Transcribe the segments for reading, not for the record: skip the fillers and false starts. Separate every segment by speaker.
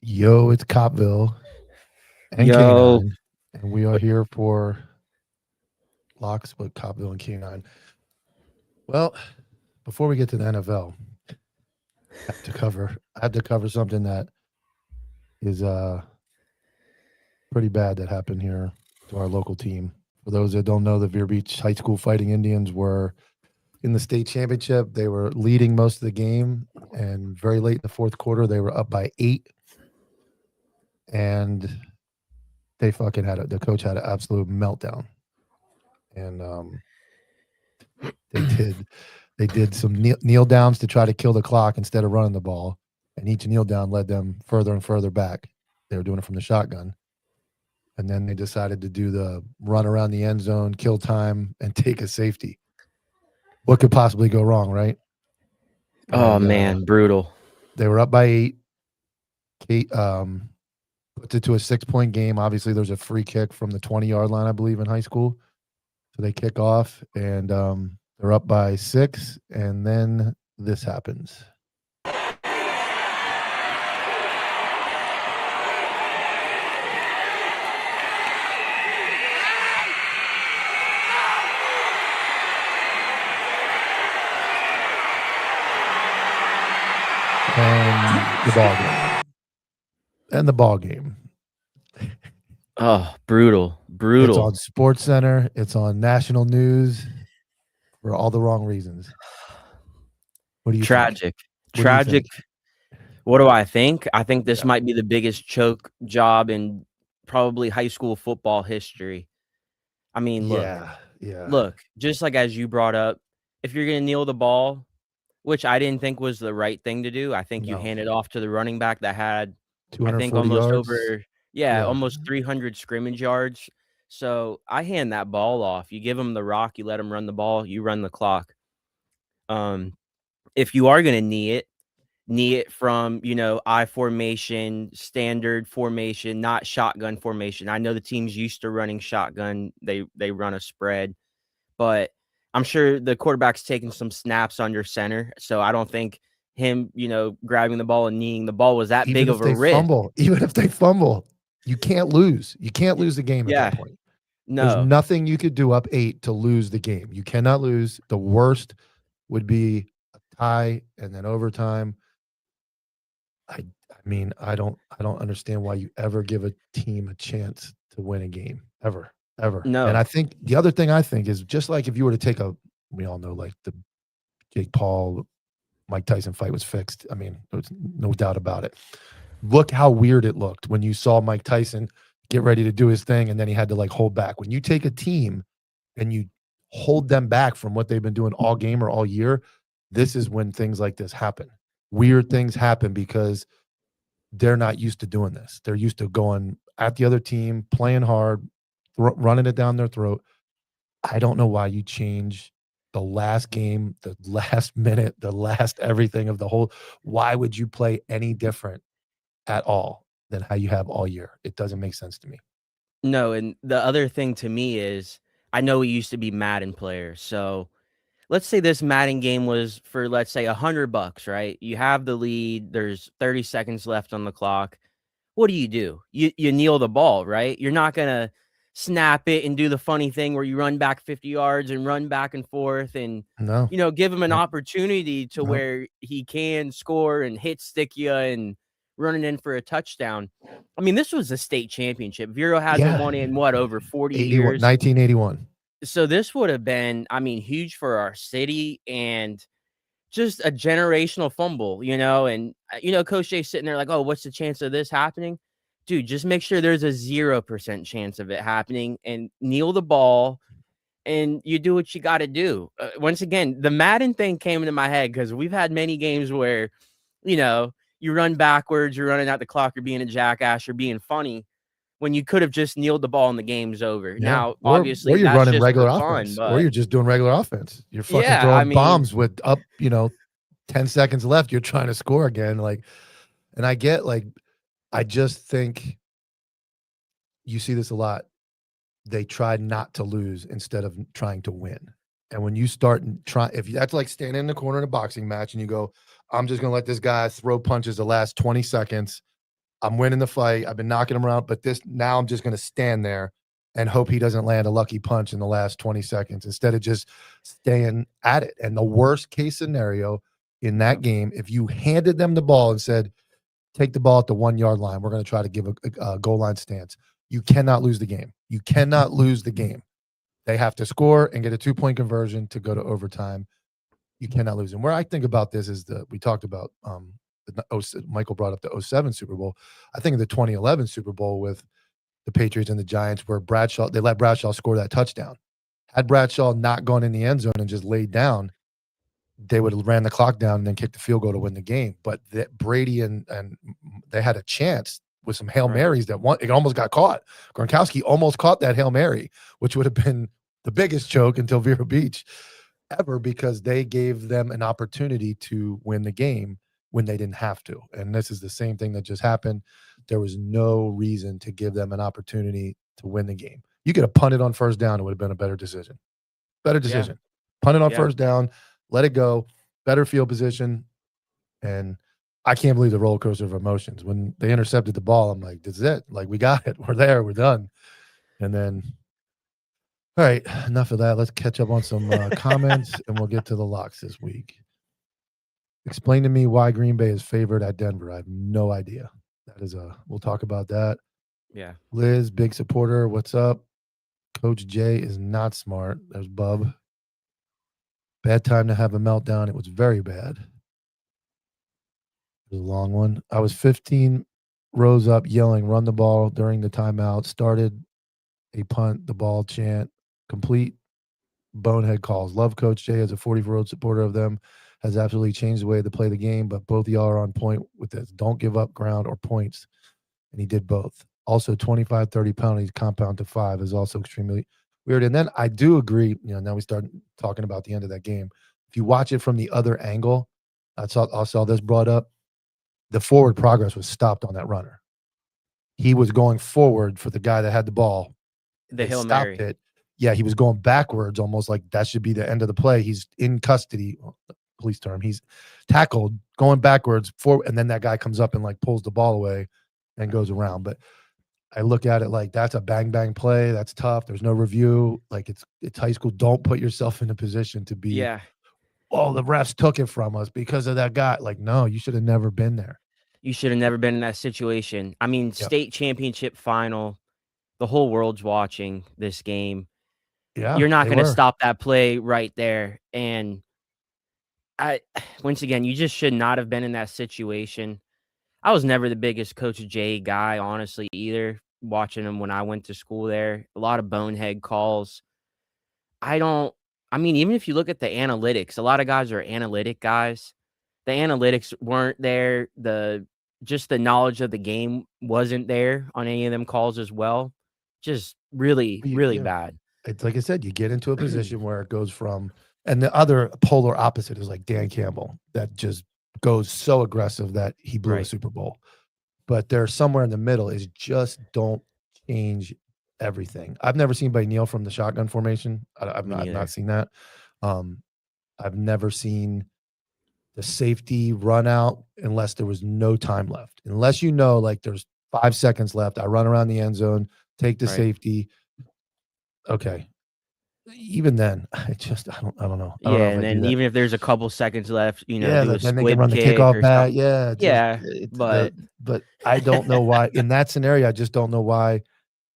Speaker 1: Yo, it's Copville and
Speaker 2: Yo,
Speaker 1: K9, and we are here for Locks with Copville and K9. Well, before we get to the NFL, I have to cover something that is pretty bad that happened here to our local team. For those that don't know, the Vere Beach High School Fighting Indians were in the state championship. They were leading most of the game, and very late in the fourth quarter, they were up by 8, and they fucking the coach had an absolute meltdown. And they did some kneel downs to try to kill the clock instead of running the ball, and each kneel down led them further and further back. They were doing it from the shotgun, and then they decided to do the run around the end zone, kill time, and take a safety. What could possibly go wrong, right?
Speaker 2: oh
Speaker 1: And
Speaker 2: man, brutal.
Speaker 1: they were up by 8. Kate puts it to a 6-point game. Obviously, there's a free kick from the 20-yard line, I believe, in high school. So they kick off, and they're up by 6, and then this happens. And the ball game. And the ball game.
Speaker 2: Oh, brutal, brutal.
Speaker 1: It's on Sports Center. It's on national news for all the wrong reasons. What do you
Speaker 2: Tragic,
Speaker 1: think?
Speaker 2: tragic. What do I think? I think this might be the biggest choke job in probably high school football history. I mean, look, just like as you brought up, if you're going to kneel the ball, which I didn't think was the right thing to do, I think you hand it off to the running back that had, I think,
Speaker 1: 240
Speaker 2: almost
Speaker 1: yards.
Speaker 2: over, almost 300 scrimmage yards. So I hand that ball off. You give him the rock, you let him run the ball, you run the clock. If you are going to knee it from, I formation, standard formation, not shotgun formation. I know the team's used to running shotgun. They run a spread, but I'm sure the quarterback's taking some snaps under center. So I don't think him, grabbing the ball and kneeing the ball was that big of a risk.
Speaker 1: Even if they fumble, you can't lose. You can't lose the game at that point.
Speaker 2: No.
Speaker 1: There's nothing you could do up 8 to lose the game. You cannot lose. The worst would be a tie and then overtime. I mean, I don't understand why you ever give a team a chance to win a game ever.
Speaker 2: No.
Speaker 1: And I think the other thing I think is just like if you were to take we all know like the Jake Paul, Mike Tyson fight was fixed. I mean, there's no doubt about it. Look how weird it looked when you saw Mike Tyson get ready to do his thing and then he had to like hold back. When you take a team and you hold them back from what they've been doing all game or all year, this is when things like this happen. Weird things happen because they're not used to doing this. They're used to going at the other team, playing hard, running it down their throat. I don't know why you change the last game, the last minute, the last everything of the whole. Why would you play any different at all than how you have all year? It doesn't make sense to me.
Speaker 2: No, and the other thing to me is I know we used to be Madden players. So let's say this Madden game was for, let's say, $100, right? You have the lead. There's 30 seconds left on the clock. What do? You kneel the ball, right? You're not going to snap it and do the funny thing where you run back 50 yards and run back and forth and, give him an opportunity to where he can score and hit stick you and running in for a touchdown. I mean, this was a state championship. Vero hasn't won in over 40 years.
Speaker 1: 1981.
Speaker 2: So this would have been, huge for our city and just a generational fumble, and, Coach Jay's sitting there like, oh, what's the chance of this happening? Dude, just make sure there's a 0% chance of it happening and kneel the ball and you do what you got to do. Once again, the Madden thing came into my head because we've had many games where, you run backwards, you're running out the clock, you're being a jackass, you're being funny when you could have just kneeled the ball and the game's over. Yeah. Now, obviously,
Speaker 1: or you're
Speaker 2: that's
Speaker 1: running
Speaker 2: just
Speaker 1: regular
Speaker 2: fun,
Speaker 1: offense, or you're just doing regular offense. You're fucking throwing bombs with 10 seconds left. You're trying to score again. And I get I just think you see this a lot. They try not to lose instead of trying to win. And when you start if that's like standing in the corner in a boxing match and you go, I'm just going to let this guy throw punches the last 20 seconds I'm winning the fight. I've been knocking him around, but now I'm just going to stand there and hope he doesn't land a lucky punch in the last 20 seconds instead of just staying at it. And the worst case scenario in that game, if you handed them the ball and said, take the ball at the 1 yard line, we're going to try to give a goal line stance. You cannot lose the game. You cannot lose the game. They have to score and get a 2-point conversion to go to overtime. You cannot lose. And where I think about this is we talked about Michael brought up the 07 Super Bowl. I think of the 2011 Super Bowl with the Patriots and the Giants where they let Bradshaw score that touchdown. Had Bradshaw not gone in the end zone and just laid down, they would have ran the clock down and then kicked the field goal to win the game. But Brady and they had a chance with some Hail Marys that it almost got caught. Gronkowski almost caught that Hail Mary, which would have been the biggest choke until Vero Beach ever, because they gave them an opportunity to win the game when they didn't have to. And this is the same thing that just happened. There was no reason to give them an opportunity to win the game. You could have punted on first down. It would have been a better decision. Yeah. Punt it on first down, let it go, better field position. And I can't believe the roller coaster of emotions. When they intercepted the ball, I'm like, this is it. Like, we got it. We're there. We're done. And then, all right, enough of that. Let's catch up on some comments, and we'll get to the locks this week. Explain to me why Green Bay is favored at Denver. I have no idea. We'll talk about that.
Speaker 2: Yeah.
Speaker 1: Liz, big supporter. What's up? Coach Jay is not smart. There's Bub. Bad time to have a meltdown. It was very bad. It was a long one. I was 15 rows up yelling, run the ball during the timeout. Started a punt, the ball chant. Complete bonehead calls. Love Coach Jay as a 44-year-old supporter of them. Has absolutely changed the way they play the game, but both of y'all are on point with this. Don't give up ground or points. And he did both. Also, 25, 30 penalties compound to 5 is also extremely weird. And then I do agree, now we start talking about the end of that game. If you watch it from the other angle, I saw this brought up. The forward progress was stopped on that runner. He was going forward for the guy that had the ball.
Speaker 2: The Hail Mary.
Speaker 1: It. Yeah, he was going backwards, almost like that should be the end of the play. He's in custody. Police term. He's tackled, going backwards forward, and then that guy comes up and like pulls the ball away and goes around. But I look at it like that's a bang bang play. That's tough. There's no review. Like it's high school. Don't put yourself in a position to be.
Speaker 2: Yeah.
Speaker 1: Oh, the refs took it from us because of that guy. Like, no, you should have never been there.
Speaker 2: You should have never been in that situation. I mean, state championship final. The whole world's watching this game.
Speaker 1: Yeah,
Speaker 2: you're not going to stop that play right there. And once again, you just should not have been in that situation. I was never the biggest Coach J guy, honestly, either. Watching him when I went to school there, a lot of bonehead calls. Even if you look at the analytics, a lot of guys are analytic guys. The analytics weren't there. Just the knowledge of the game wasn't there on any of them calls as well. Just really, really bad.
Speaker 1: It's like I said, you get into a position where it goes from, and the other polar opposite is like Dan Campbell that just goes so aggressive that he blew a Super Bowl. But there's somewhere in the middle is just don't change everything. I've never seen anybody kneel from the shotgun formation. I've not seen that. I've never seen the safety run out unless there was no time left. Unless like there's 5 seconds left, I run around the end zone, take the safety. Okay. Even then, I don't know.
Speaker 2: And then even if there's a couple seconds left, do
Speaker 1: then
Speaker 2: a
Speaker 1: they can
Speaker 2: squib
Speaker 1: run the
Speaker 2: kick
Speaker 1: kickoff
Speaker 2: or
Speaker 1: back.
Speaker 2: something.
Speaker 1: But I don't know why in that scenario. I just don't know why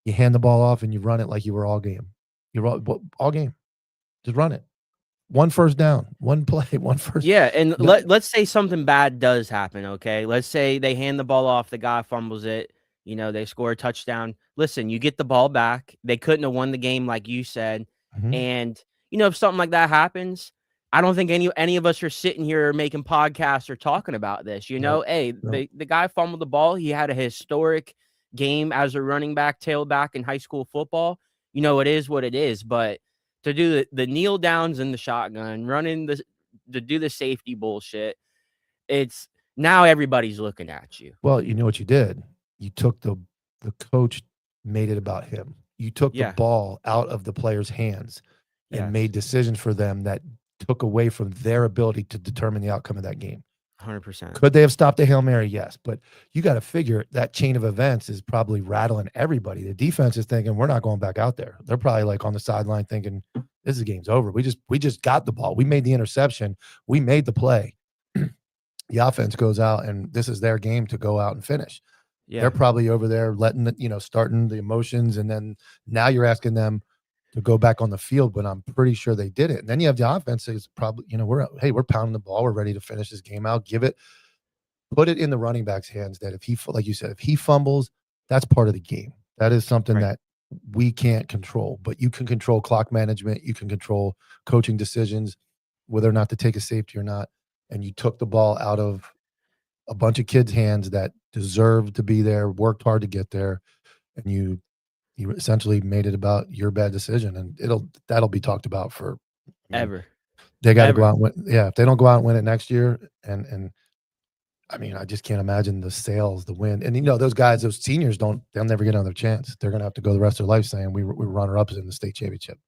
Speaker 1: you hand the ball off and you run it like you were all game. You're all game. Just run it. One first down, one play, one first.
Speaker 2: Yeah, and let's say something bad does happen. Okay, let's say they hand the ball off, the guy fumbles it. They score a touchdown. Listen, you get the ball back. They couldn't have won the game, like you said.
Speaker 1: Mm-hmm.
Speaker 2: And if something like that happens, I don't think any of us are sitting here making podcasts or talking about this. The guy fumbled the ball. He had a historic game as a running back, tailback in high school football. It is what it is. But to do the kneel downs in the shotgun, to do the safety bullshit, it's now everybody's looking at you.
Speaker 1: Well, you know what you did? You took the coach made it about him. You took the ball out of the player's hands and made decisions for them that took away from their ability to determine the outcome of that game.
Speaker 2: 100%.
Speaker 1: Could they have stopped a Hail Mary? Yes. But you got to figure that chain of events is probably rattling everybody. The defense is thinking, we're not going back out there. They're probably like on the sideline thinking, this is game's over. We just got the ball. We made the interception. We made the play. The offense goes out, and this is their game to go out and finish.
Speaker 2: Yeah.
Speaker 1: They're probably over there letting it, starting the emotions. And then now you're asking them to go back on the field, but I'm pretty sure they did it. And then you have the offense is probably, we're pounding the ball. We're ready to finish this game out. Put it in the running back's hands that if he, like you said, if he fumbles, that's part of the game. That is something
Speaker 2: Right.
Speaker 1: that we can't control, but you can control clock management. You can control coaching decisions, whether or not to take a safety or not. And you took the ball out of a bunch of kids' hands that deserved to be there, worked hard to get there, and you essentially made it about your bad decision, and that'll be talked about for. I mean,
Speaker 2: Ever.
Speaker 1: they got to go
Speaker 2: Ever.
Speaker 1: out and win. Yeah, if they don't go out and win it next year, and I mean, I just can't imagine the sales, the win, and those guys, those seniors they'll never get another chance. They're gonna have to go the rest of their life saying we were runner-ups in the state championship.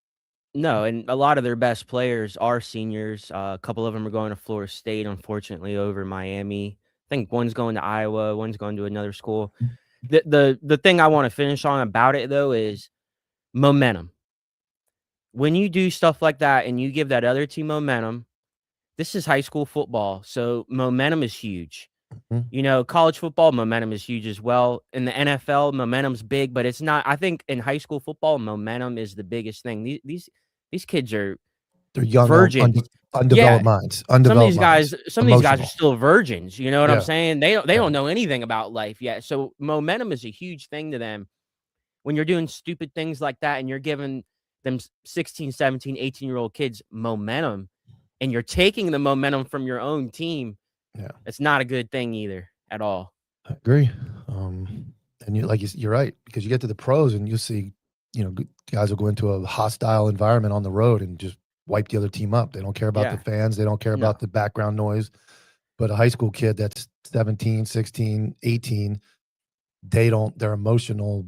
Speaker 2: No, and a lot of their best players are seniors. A couple of them are going to Florida State, unfortunately, over Miami. I think one's going to Iowa, one's going to another school. The thing I want to finish on about it, though, is momentum. When you do stuff like that and you give that other team momentum, this is high school football, so momentum is huge.
Speaker 1: Mhm.
Speaker 2: College football momentum is huge as well. In the NFL, momentum's big, but it's not. I think in high school football, momentum is the biggest thing. These kids are
Speaker 1: They're young,
Speaker 2: virgins. Yeah,
Speaker 1: undeveloped minds,
Speaker 2: some of these guys are
Speaker 1: emotional.
Speaker 2: still virgins. You know what I'm
Speaker 1: Yeah,
Speaker 2: saying? They
Speaker 1: yeah,
Speaker 2: don't know anything about life yet. So momentum is a huge thing to them. When you're doing stupid things like that and you're giving them 16, 17, 18-year-old kids momentum and you're taking the momentum from your own team,
Speaker 1: yeah.
Speaker 2: it's not a good thing either at all.
Speaker 1: I agree. And you're right, because you get to the pros and you see, guys will go into a hostile environment on the road and just wipe the other team up. They don't care about the
Speaker 2: Yeah.
Speaker 1: fans. They don't care
Speaker 2: No.
Speaker 1: about the background noise. But a high school kid that's 17, 16, 18, their emotional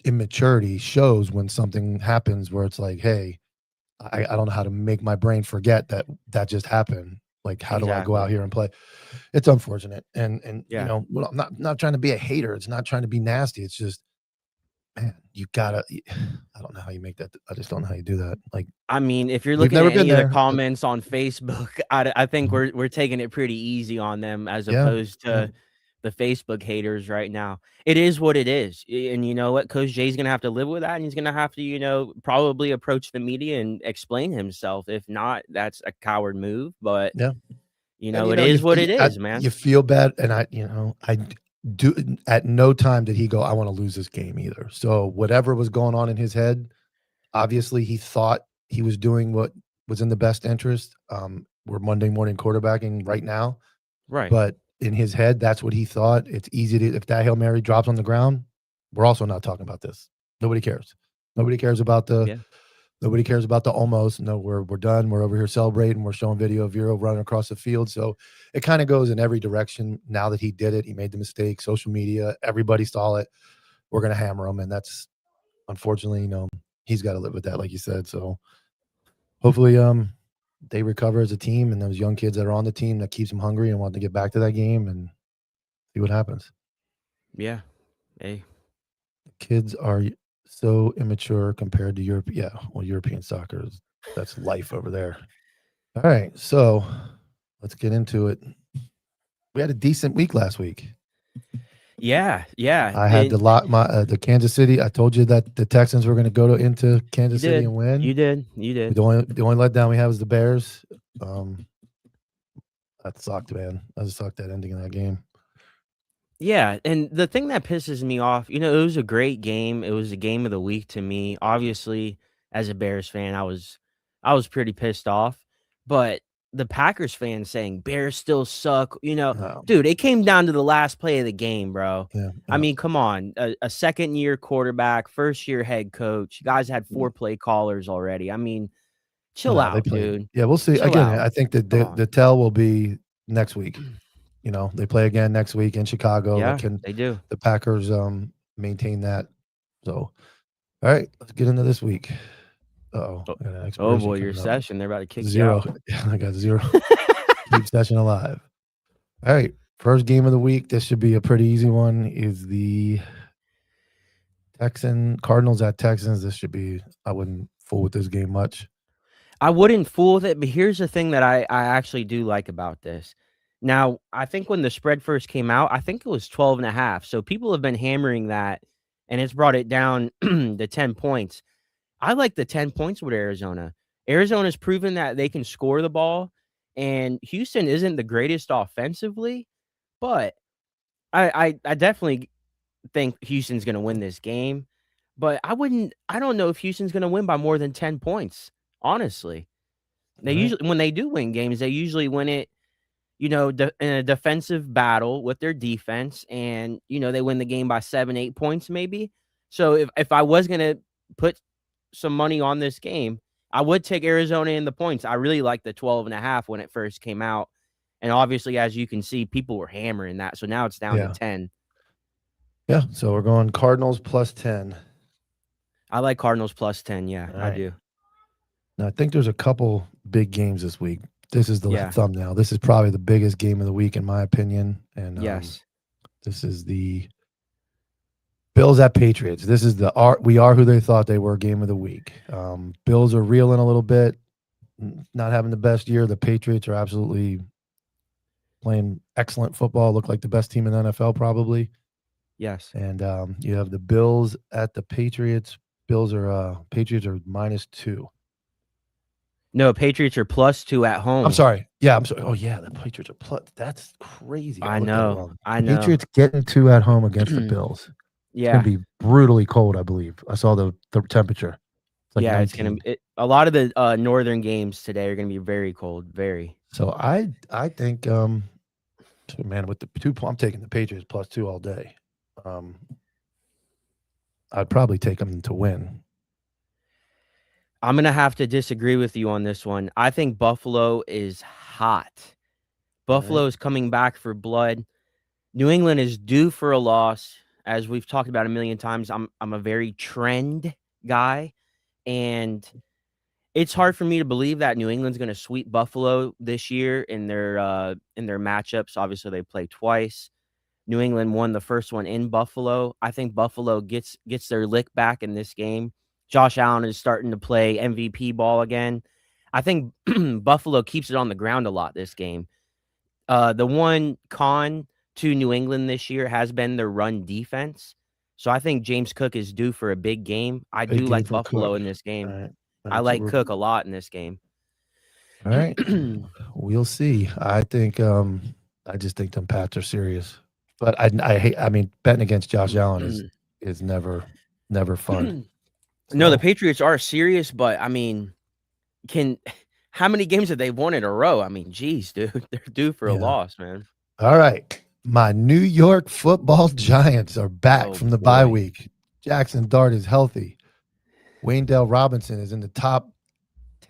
Speaker 1: immaturity shows when something happens where it's like, hey, I don't know how to make my brain forget that just happened. Like, how do I go out
Speaker 2: Exactly.
Speaker 1: here and play? It's unfortunate, and
Speaker 2: Yeah.
Speaker 1: well, I'm not trying to be a hater. It's not trying to be nasty. It's just, man, you gotta. I don't know how you make that. I just don't know how you do that. Like,
Speaker 2: I mean, if you're
Speaker 1: we've
Speaker 2: looking
Speaker 1: never
Speaker 2: at
Speaker 1: been
Speaker 2: any of the
Speaker 1: there.
Speaker 2: comments on Facebook, I think we're taking it pretty easy on them as
Speaker 1: Yeah,
Speaker 2: opposed
Speaker 1: yeah,
Speaker 2: to the Facebook haters right now. It is what it is. And you know what? Coach Jay's gonna have to live with that, and he's gonna have to, probably approach the media and explain himself. If not, that's a coward move. But
Speaker 1: yeah. And
Speaker 2: it is what it is,
Speaker 1: you
Speaker 2: man.
Speaker 1: feel bad, and I do. At no time did he go, I want to lose this game either. So whatever was going on in his head, obviously he thought he was doing what was in the best interest. We're Monday morning quarterbacking right now,
Speaker 2: Right.
Speaker 1: but in his head, that's what he thought. It's easy to, if that Hail Mary drops on the ground, we're also not talking about this. Nobody cares. Nobody cares about the
Speaker 2: Yeah.
Speaker 1: Nobody cares about the almost. No, we're done. We're over here celebrating. We're showing video of Vero running across the field. So it kind of goes in every direction. Now that he did it, he made the mistake. Social media, everybody saw it. We're gonna hammer him, and that's unfortunately, he's got to live with that, like you said. So hopefully, they recover as a team, and those young kids that are on the team that keeps them hungry and want to get back to that game and see what happens.
Speaker 2: Yeah. Hey.
Speaker 1: Kids are so immature compared to Europe. Yeah, well, European soccer that's life over there. All right, so let's get into it. We had a decent week last week.
Speaker 2: Yeah. Yeah.
Speaker 1: I had to lock the Kansas City. I told you that the Texans were going to go into
Speaker 2: You
Speaker 1: Kansas City
Speaker 2: did.
Speaker 1: and win.
Speaker 2: You did. You did.
Speaker 1: The only letdown we have is the Bears. That sucked, man. That sucked, that ending of that game.
Speaker 2: Yeah, and the thing that pisses me off, it was a great game. It was a game of the week to me. Obviously, as a Bears fan, I was pretty pissed off. But the Packers fans saying Bears still suck,
Speaker 1: No,
Speaker 2: dude, it came down to the last play of the game, bro.
Speaker 1: yeah,
Speaker 2: I mean, come on. A second year quarterback, first year head coach. You guys had 4 play callers already. I mean, chill
Speaker 1: no, they
Speaker 2: out,
Speaker 1: played.
Speaker 2: dude.
Speaker 1: Yeah, we'll see.
Speaker 2: Chill
Speaker 1: Again,
Speaker 2: out.
Speaker 1: I think that
Speaker 2: Come
Speaker 1: the
Speaker 2: on.
Speaker 1: tell will be next week. They play again next week in Chicago.
Speaker 2: Yeah,
Speaker 1: Can
Speaker 2: they do.
Speaker 1: the Packers maintain that? So, all right, let's get into this week.
Speaker 2: Oh,
Speaker 1: I got an
Speaker 2: oh
Speaker 1: expiration
Speaker 2: boy, your
Speaker 1: coming up.
Speaker 2: session. They're about to kick you
Speaker 1: 0.
Speaker 2: out.
Speaker 1: I got 0. Keep session alive. All right. First game of the week. This should be a pretty easy one. Is the Cardinals at Texans. This should be. I wouldn't fool with this game much.
Speaker 2: I wouldn't fool with it, but here's the thing that I actually do like about this. Now, I think when the spread first came out, I think it was 12.5. So people have been hammering that, and it's brought it down to 10 points. I like the 10 points with Arizona. Arizona's proven that they can score the ball, and Houston isn't the greatest offensively, but I definitely think Houston's gonna win this game. But I don't know if Houston's gonna win by more than 10 points, honestly. They
Speaker 1: All right.
Speaker 2: usually when they do win games, they usually win it, in a defensive battle with their defense, and, they win the game by 7, 8 points maybe. So if I was gonna put some money on this game, I would take Arizona in the points. I really liked the 12.5 when it first came out, and obviously, as you can see, people were hammering that, so now it's down to
Speaker 1: Yeah.
Speaker 2: 10.
Speaker 1: Yeah. So we're going Cardinals plus 10.
Speaker 2: I like Cardinals plus 10, yeah,
Speaker 1: All
Speaker 2: I
Speaker 1: right.
Speaker 2: do.
Speaker 1: Now I think there's a couple big games this week. This is the
Speaker 2: Yeah.
Speaker 1: thumbnail. This is probably the biggest game of the week in my opinion. And
Speaker 2: Yes.
Speaker 1: this is the Bills at Patriots. This is we are who they thought they were game of the week. Bills are reeling a little bit, not having the best year. The Patriots are absolutely playing excellent football. Look like the best team in the NFL probably.
Speaker 2: Yes.
Speaker 1: And you have the Bills at the Patriots. Patriots are -2.
Speaker 2: No, Patriots are +2 at home.
Speaker 1: I'm sorry. Yeah, I'm sorry. Oh yeah, the Patriots are plus. That's crazy. I
Speaker 2: I
Speaker 1: looked at it
Speaker 2: know,
Speaker 1: wrong.
Speaker 2: I know.
Speaker 1: Patriots getting 2 at home against the Bills. It's
Speaker 2: Yeah.
Speaker 1: gonna be brutally cold, I believe. I saw the temperature. It's like
Speaker 2: Yeah, it's
Speaker 1: 19.
Speaker 2: a lot of the, northern games today are gonna be very cold, very.
Speaker 1: So I think man, with the I'm taking the Patriots +2 all day. I'd probably take them to win.
Speaker 2: I'm gonna have to disagree with you on this one. I think Buffalo is hot. Buffalo is coming back for blood. New England is due for a loss. As we've talked about a million times, I'm a very trend guy, and it's hard for me to believe that New England's gonna sweep Buffalo this year in their matchups. Obviously, they play twice. New England won the first one in Buffalo. I think Buffalo gets their lick back in this game. Josh Allen is starting to play MVP ball again. I think Buffalo keeps it on the ground a lot this game. The one con to New England this year has been their run defense. So I think James Cook is due for a big game. I
Speaker 1: Big
Speaker 2: do
Speaker 1: game
Speaker 2: like
Speaker 1: for
Speaker 2: Buffalo
Speaker 1: Cook.
Speaker 2: in this
Speaker 1: All
Speaker 2: game.
Speaker 1: right. All
Speaker 2: I
Speaker 1: right. So
Speaker 2: like Cook a lot in this game.
Speaker 1: all right. We'll see. I think I just think them Pats are serious. But I mean betting against Josh Allen is never fun.
Speaker 2: No, the
Speaker 1: So,
Speaker 2: Patriots are serious, but I mean, how many games have they won in a row? I mean, geez, dude, they're due for a
Speaker 1: yeah.
Speaker 2: loss, man.
Speaker 1: All right. My New York Football Giants are back
Speaker 2: Oh
Speaker 1: from the bye
Speaker 2: boy,
Speaker 1: week. Jackson Dart is healthy. Wayndale Robinson is in the top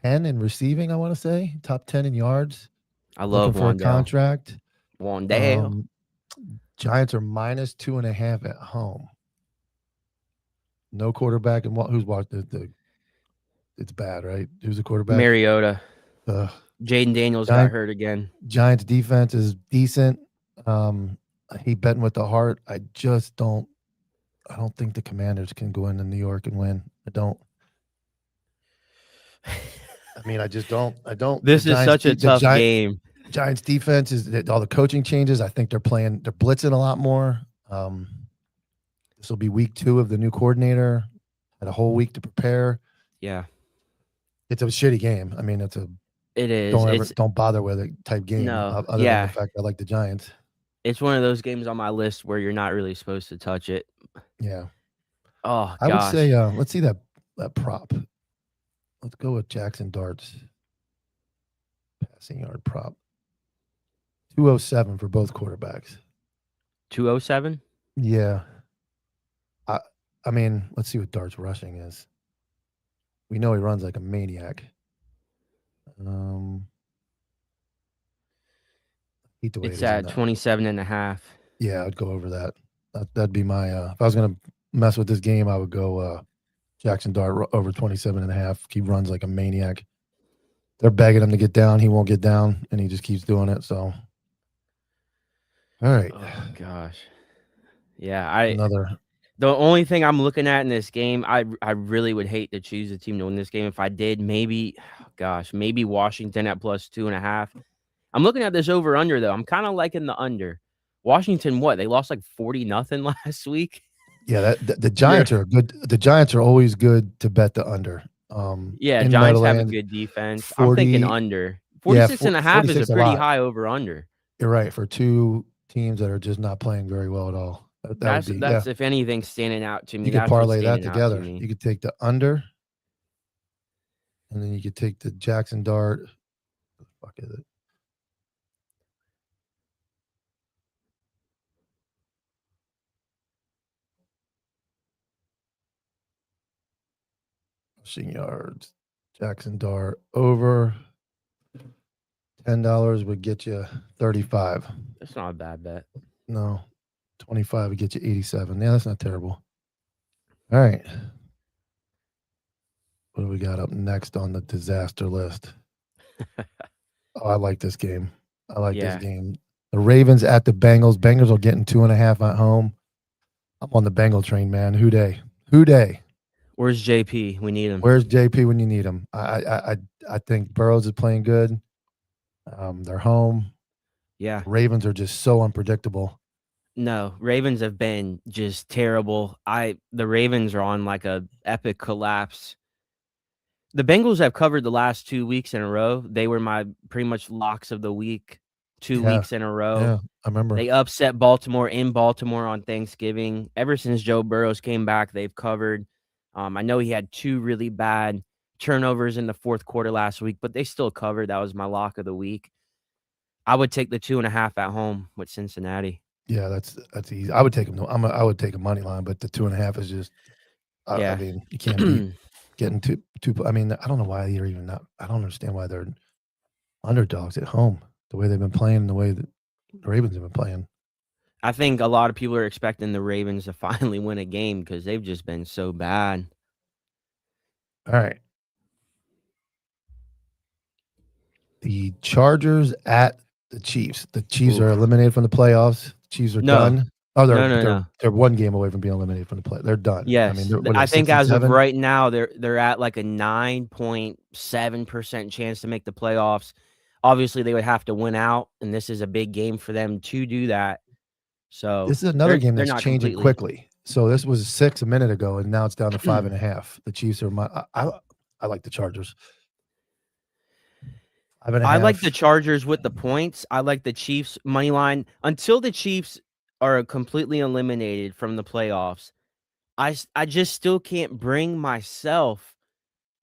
Speaker 1: 10 in receiving, I want to say. Top 10 in yards.
Speaker 2: I
Speaker 1: Looking
Speaker 2: love
Speaker 1: for a
Speaker 2: Wandale.
Speaker 1: contract.
Speaker 2: Wandale.
Speaker 1: Giants are -2.5 at home. No quarterback. And who's watched the it's bad, right? Who's the quarterback?
Speaker 2: Mariota.
Speaker 1: Uh,
Speaker 2: Jaden Daniels got hurt again.
Speaker 1: Giants defense is decent. I hate betting with the heart. I don't think the Commanders can go into New York and win. I don't. I mean, I just don't. I don't.
Speaker 2: This is such a tough game.
Speaker 1: Giants defense is all the coaching changes. I think they're blitzing a lot more. This will be week 2 of the new coordinator. Had a whole week to prepare.
Speaker 2: Yeah,
Speaker 1: it's a shitty game. I mean,
Speaker 2: it is.
Speaker 1: Don't bother with it type game.
Speaker 2: No,
Speaker 1: other than the fact I like the Giants.
Speaker 2: It's one of those games on my list where you're not really supposed to touch it.
Speaker 1: Yeah.
Speaker 2: Oh,
Speaker 1: I would
Speaker 2: gosh.
Speaker 1: say let's see that prop. Let's go with Jackson Dart's passing yard prop. 207 for both quarterbacks.
Speaker 2: 207?
Speaker 1: Yeah. I mean, let's see what Dart's rushing is. We know he runs like a maniac.
Speaker 2: It's at 27.5.
Speaker 1: Yeah, I'd go over that. That'd be my if I was gonna mess with this game, I would go Jackson Dart over 27.5. He runs like a maniac. They're begging him to get down. He won't get down, and he just keeps doing it. So All right.
Speaker 2: Oh gosh. Yeah,
Speaker 1: Another.
Speaker 2: the only thing I'm looking at in this game, I really would hate to choose a team to win this game. If I did, maybe, gosh, maybe Washington at +2.5. I'm looking at this over under though. I'm kind of liking the under. Washington, what? They lost like 40-0 last week.
Speaker 1: Yeah, the
Speaker 2: They're
Speaker 1: Giants are good. The Giants are always good to bet the under.
Speaker 2: Yeah,
Speaker 1: In
Speaker 2: Giants have a
Speaker 1: Meadowlands,
Speaker 2: good defense. I'm thinking
Speaker 1: 40.
Speaker 2: under.
Speaker 1: Yeah,
Speaker 2: 46.5 is a
Speaker 1: 46 a
Speaker 2: pretty
Speaker 1: lot.
Speaker 2: high over under.
Speaker 1: You're right, for two teams that are just not playing very well at all. That would be, yeah.
Speaker 2: That's if anything standing out to me.
Speaker 1: You could
Speaker 2: That's what's
Speaker 1: parlay that
Speaker 2: standing out to
Speaker 1: together.
Speaker 2: me.
Speaker 1: You could take the under, and then you could take the Jackson Dart. What the fuck is it? Rushing yards. Jackson Dart over. $10 would get you 35.
Speaker 2: That's not a bad bet.
Speaker 1: No, 25 would get you 87. Yeah, that's not terrible. All right. What do we got up next on the disaster list? Oh, I like this game. I like this game. The Ravens at the Bengals. Bengals are getting 2.5 at home. I'm on the Bengal train, man. Who day? Who day?
Speaker 2: Where's JP? We need him.
Speaker 1: Where's JP when you need him? I think Burrows is playing good. They're home.
Speaker 2: Yeah.
Speaker 1: Ravens are just so unpredictable.
Speaker 2: No, Ravens have been just terrible. The Ravens are on like a epic collapse. The Bengals have covered the last 2 weeks in a row. They were my pretty much locks of the week, 2 weeks in a row.
Speaker 1: Yeah, I remember.
Speaker 2: They upset Baltimore in Baltimore on Thanksgiving. Ever since Joe Burrows came back, they've covered. I know he had 2 really bad turnovers in the fourth quarter last week, but they still covered. That was my lock of the week. I would take the 2.5 at home with Cincinnati.
Speaker 1: Yeah, that's easy. I would take them. I would take a money line, but the 2.5 is just. I mean, you can't beat getting two. I mean, I don't know why they're even not. I don't understand why they're underdogs at home. The way they've been playing, the way that the Ravens have been playing.
Speaker 2: I think a lot of people are expecting the Ravens to finally win a game because they've just been so bad.
Speaker 1: All right. The Chargers at the Chiefs. The Chiefs are eliminated from the playoffs. The Chiefs are done. Oh, they're one game away from being eliminated from the play. They're done.
Speaker 2: Yes,
Speaker 1: I mean,
Speaker 2: I think as of right now, they're at like a 9.7% chance to make the playoffs. Obviously, they would have to win out, and this is a big game for them to do that. So
Speaker 1: this is another game that's changing quickly. So this was 6 a minute ago, and now it's down to 5.5. The Chiefs are I like the Chargers.
Speaker 2: I like the Chargers with the points. I like the Chiefs money line until the Chiefs are completely eliminated from the playoffs. I just still can't bring myself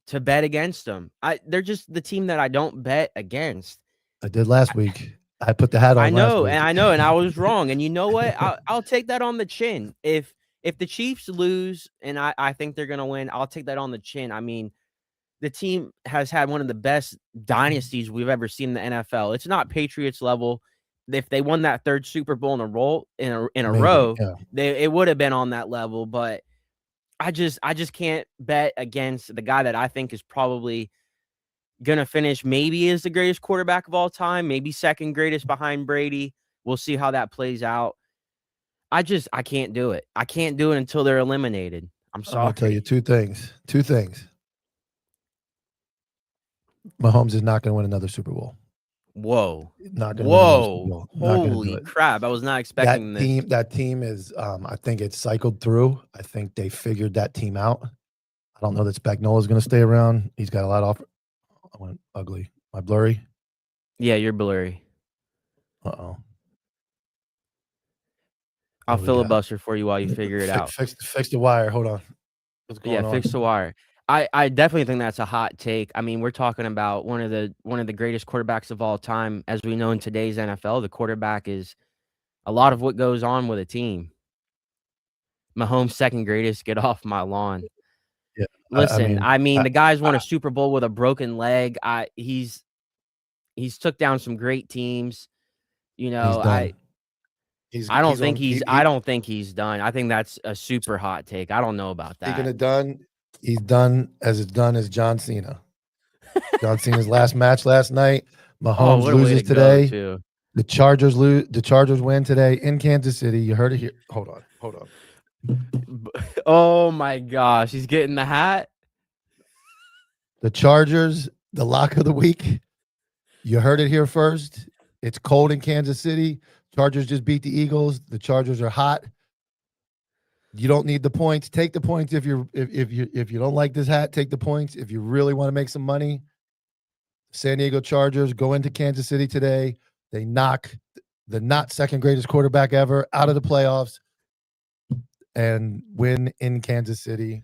Speaker 2: to bet against them. They're just the team that I don't bet against.
Speaker 1: I did last week. I put the hat on.
Speaker 2: I know, and I was wrong. And you know what? I'll take that on the chin. If the Chiefs lose and I think they're gonna win, I'll take that on the chin. I mean, the team has had one of the best dynasties we've ever seen in the NFL. It's not Patriots level. If they won that third Super Bowl in a row, it would have been on that level. But I just can't bet against the guy that I think is probably gonna finish maybe as the greatest quarterback of all time, maybe second greatest behind Brady. We'll see how that plays out. I can't do it. I can't do it until they're eliminated. I'm sorry.
Speaker 1: I'm gonna tell you two things. Mahomes is not going to win another Super Bowl.
Speaker 2: Whoa.
Speaker 1: Not going to win another Super Bowl.
Speaker 2: Holy crap. I was not expecting this.
Speaker 1: That team is, I think it's cycled through. I think they figured that team out. I don't know that Spagnuolo is going to stay around. He's got a lot off. I went ugly. Am I blurry?
Speaker 2: Yeah, you're blurry.
Speaker 1: Uh-oh.
Speaker 2: I'll filibuster for you while you figure it out.
Speaker 1: Fix the wire. Hold on. What's going on?
Speaker 2: Fix the wire. I definitely think that's a hot take. I mean, we're talking about one of the greatest quarterbacks of all time. As we know in today's NFL, the quarterback is a lot of what goes on with a team. Mahomes second greatest, get off my lawn.
Speaker 1: Yeah.
Speaker 2: Listen, I mean the guy's won a Super Bowl with a broken leg. He's took down some great teams. You know, I don't think he's done. I think that's a super hot take. I don't know about that.
Speaker 1: He's done as John Cena. John Cena's last match last night. Mahomes loses today. The Chargers lose. The Chargers win today in Kansas City. You heard it here. Hold on.
Speaker 2: Oh my gosh, he's getting the hat.
Speaker 1: The Chargers, the lock of the week. You heard it here first. It's cold in Kansas City. Chargers just beat the Eagles. The Chargers are hot. You don't need the points. Take the points if you don't like this hat. Take the points if you really want to make some money. San Diego Chargers go into Kansas City today. They knock the not second greatest quarterback ever out of the playoffs and win in Kansas City.